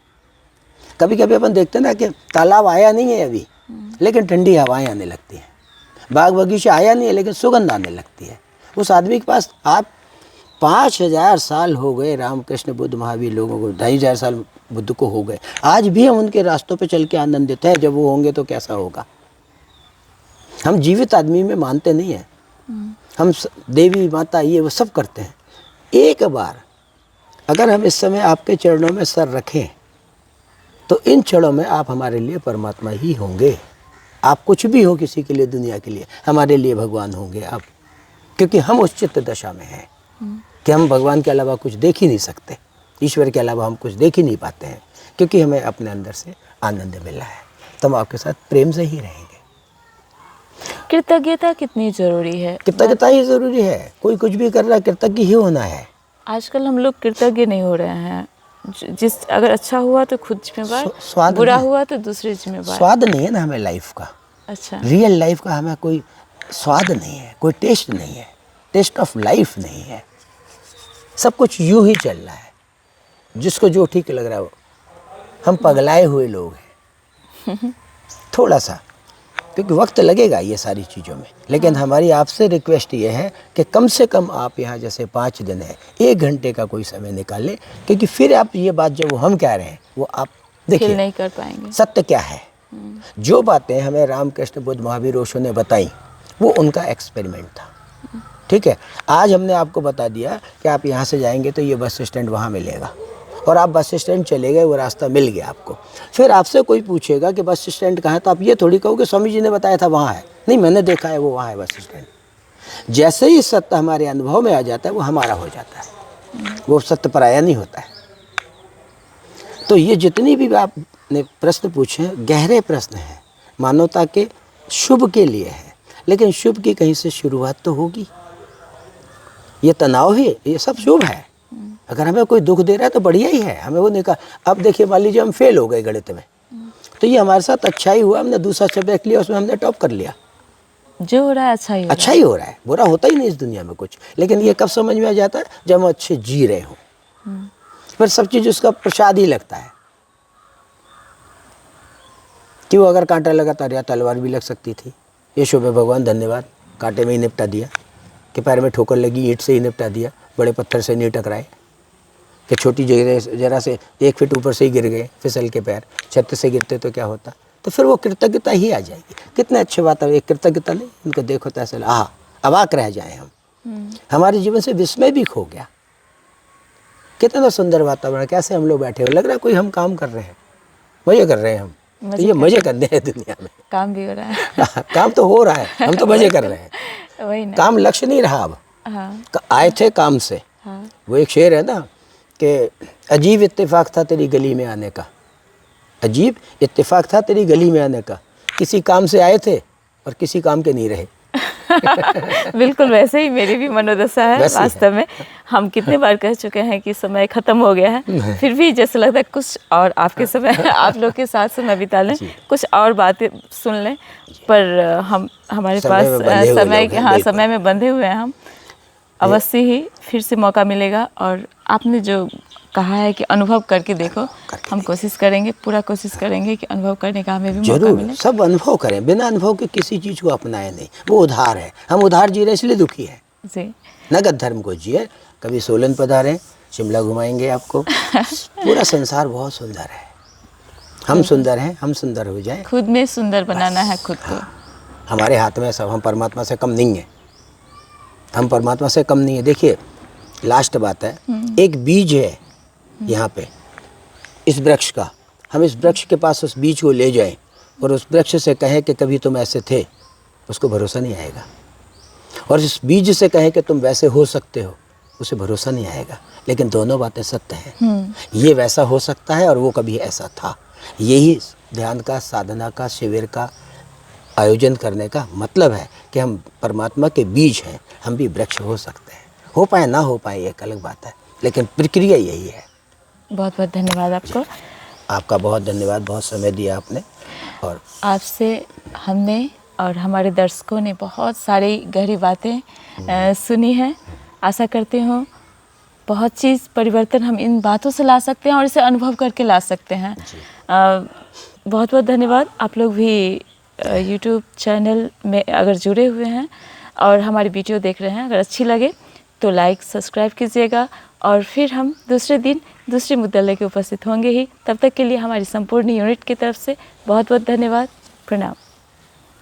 कभी कभी अपन देखते हैं ना कि तालाब आया नहीं है अभी, लेकिन ठंडी हवाएं आने लगती हैं। बाग बगीचा आया नहीं है, लेकिन सुगंध आने लगती है। उस आदमी के पास, आप 5000 साल हो गए रामकृष्ण बुद्ध महावीर लोगों को, 2500 साल बुद्ध को हो गए, आज भी हम उनके रास्तों पे चल के आनंदित हैं। जब वो होंगे तो कैसा होगा। हम जीवित आदमी में मानते नहीं हैं, हम देवी माता ये वो सब करते हैं। एक बार अगर हम इस समय आपके चरणों में सर रखें, तो इन क्षणों में आप हमारे लिए परमात्मा ही होंगे। आप कुछ भी हो किसी के लिए, दुनिया के लिए, हमारे लिए भगवान होंगे आप, क्योंकि हम उस चित्त दशा में हैं कि हम भगवान के अलावा कुछ देख ही नहीं सकते, ईश्वर के अलावा हम कुछ देख ही नहीं पाते हैं, क्योंकि हमें अपने अंदर से आनंद मिला है। तो हम आपके साथ प्रेम से ही रहेंगे। कृतज्ञता कितनी जरूरी है? कृतज्ञता ही जरूरी है। कोई कुछ भी कर रहा है, कृतज्ञ ही होना है। आजकल हम लोग कृतज्ञ नहीं हो रहे हैं। जिस अगर अच्छा हुआ तो खुद जिम्मेवार, स्वाद बुरा हुआ तो दूसरे जिम्मेवार। स्वाद नहीं है ना हमें लाइफ का। अच्छा, रियल लाइफ का हमें कोई स्वाद नहीं है, कोई टेस्ट नहीं है, टेस्ट ऑफ लाइफ नहीं है। सब कुछ यूं ही चल रहा है, जिसको जो ठीक लग रहा है वो। हम पगलाए हुए लोग हैं थोड़ा सा, क्योंकि वक्त लगेगा ये सारी चीज़ों में। लेकिन हमारी आपसे रिक्वेस्ट ये है कि कम से कम आप यहाँ जैसे 5 दिन है, 1 घंटे का कोई समय निकाल लें, क्योंकि फिर आप ये बात जो हम कह रहे हैं वो आप देखिए नहीं कर पाएंगे। सत्य क्या है। जो बातें हमें रामकृष्ण बुद्ध महावीर ओशो ने बताई, वो उनका एक्सपेरिमेंट था। ठीक है, आज हमने आपको बता दिया कि आप यहाँ से जाएंगे तो ये बस स्टैंड वहाँ मिलेगा, और आप बस स्टैंड चले गए, वो रास्ता मिल गया आपको। फिर आपसे कोई पूछेगा कि बस स्टैंड कहाँ है, तो आप ये थोड़ी कहोगे स्वामी जी ने बताया था वहाँ है। नहीं, मैंने देखा है वो वहाँ है बस स्टैंड। जैसे ही सत्य हमारे अनुभव में आ जाता है वो हमारा हो जाता है, वो सत्य पराया नहीं होता है। तो ये जितनी भी आपने प्रश्न पूछे हैं गहरे प्रश्न हैं, मानवता के शुभ के लिए है, लेकिन शुभ की कहीं से शुरुआत तो होगी। ये तनाव है, ये सब शुभ है। अगर हमें कोई दुख दे रहा है तो बढ़िया ही है, हमें वो नहीं कहा। अब देखिए मान लीजिए हम फेल हो गए गणित में, तो ये हमारे साथ अच्छा ही हुआ, हमने दूसरा सब्जेक्ट लिया, उसमें हमने टॉप कर लिया। जो हो रहा है अच्छा ही हो अच्छा ही हो रहा है, बुरा होता ही नहीं इस दुनिया में कुछ। लेकिन ये कब समझ में आ जाता है, जब हम अच्छे जी रहे हों, फिर सब चीज़ उसका प्रसाद ही लगता है। क्यों, अगर कांटा लगा तो या तलवार भी लग सकती थी। ये शुभ है भगवान, धन्यवाद, कांटे में ही निपटा दिया। कि पैर में ठोकर लगी, ईंट से ही निपटा दिया, बड़े पत्थर से नहीं टकराए। कि छोटी जरा से 1 फीट ऊपर से ही गिर गए, फिसल के पैर, छत से गिरते तो क्या होता। तो फिर वो कृतज्ञता ही आ जाएगी। कितने अच्छे बात है, कृतज्ञता नहीं, इनको देखो तो ऐसा अवाक रह जाए हम। हमारे जीवन से विस्मय भी खो गया। कितना सुंदर वातावरण, कैसे हम लोग बैठे हो, लग रहा है कोई हम काम कर रहे हैं, मजे कर रहे हैं हम। तो ये मजे करने हैं दुनिया में, काम भी हो रहा है। काम तो हो रहा है, हम तो मजे कर रहे हैं। वही ना, काम लक्ष्य नहीं रहा अब। हाँ आए थे काम से। हाँ वो एक शेर है ना कि अजीब इत्तेफाक था तेरी गली में आने का, अजीब इत्तेफाक था तेरी गली में आने का, किसी काम से आए थे और किसी काम के नहीं रहे। बिल्कुल वैसे ही मेरी भी मनोदशा है वास्तव में। हम कितने बार कह चुके हैं कि समय खत्म हो गया है, फिर भी जैसे लगता है कुछ और आपके समय आप लोग के साथ समय बिता लें, कुछ और बातें सुन लें, पर हम हमारे पास समय में बंधे हुए हैं हम। अवश्य ही फिर से मौका मिलेगा। और आपने जो कहा है कि अनुभव करके देखो, हम कोशिश करेंगे, पूरा कोशिश करेंगे कि अनुभव करने का हमें भी मौका मिले। सब अनुभव करें, बिना अनुभव के किसी चीज़ को अपनाए नहीं। वो उधार है, हम उधार जी रहे इसलिए दुखी है जी। नगद धर्म को जिए। कभी सोलन पधारें, शिमला घुमाएंगे आपको। पूरा संसार बहुत सुंदर है, हम सुंदर हैं, हम सुंदर हो जाएं। खुद में सुंदर बनाना है खुद को। हमारे हाथ में सब, हम परमात्मा से कम नहीं है, हम परमात्मा से कम नहीं है। देखिए लास्ट बात है, एक बीज है यहाँ पे इस वृक्ष का, हम इस वृक्ष के पास उस बीज को ले जाएं और उस वृक्ष से कहें कि कभी तुम ऐसे थे, उसको भरोसा नहीं आएगा। और इस बीज से कहें कि तुम वैसे हो सकते हो, उसे भरोसा नहीं आएगा। लेकिन दोनों बातें सत्य हैं। ये वैसा हो सकता है और वो कभी ऐसा था। यही ध्यान का, साधना का, शिविर का आयोजन करने का मतलब है कि हम परमात्मा के बीज हैं, हम भी वृक्ष हो सकते हैं। हो पाए ना हो पाए एक अलग बात है, लेकिन प्रक्रिया यही है। बहुत बहुत धन्यवाद आपको। आपका बहुत धन्यवाद, बहुत समय दिया आपने। और आपसे हमने और हमारे दर्शकों ने बहुत सारी गहरी बातें सुनी हैं। आशा करती हूँ बहुत चीज़ परिवर्तन हम इन बातों से ला सकते हैं और इसे अनुभव करके ला सकते हैं। बहुत बहुत धन्यवाद। आप लोग भी यूट्यूब चैनल में अगर जुड़े हुए हैं और हमारी वीडियो देख रहे हैं, अगर अच्छी लगे तो लाइक सब्सक्राइब कीजिएगा। और फिर हम दूसरे दिन दूसरे मुद्दे लेकर उपस्थित होंगे ही। तब तक के लिए हमारी संपूर्ण यूनिट की तरफ से बहुत बहुत धन्यवाद। प्रणाम।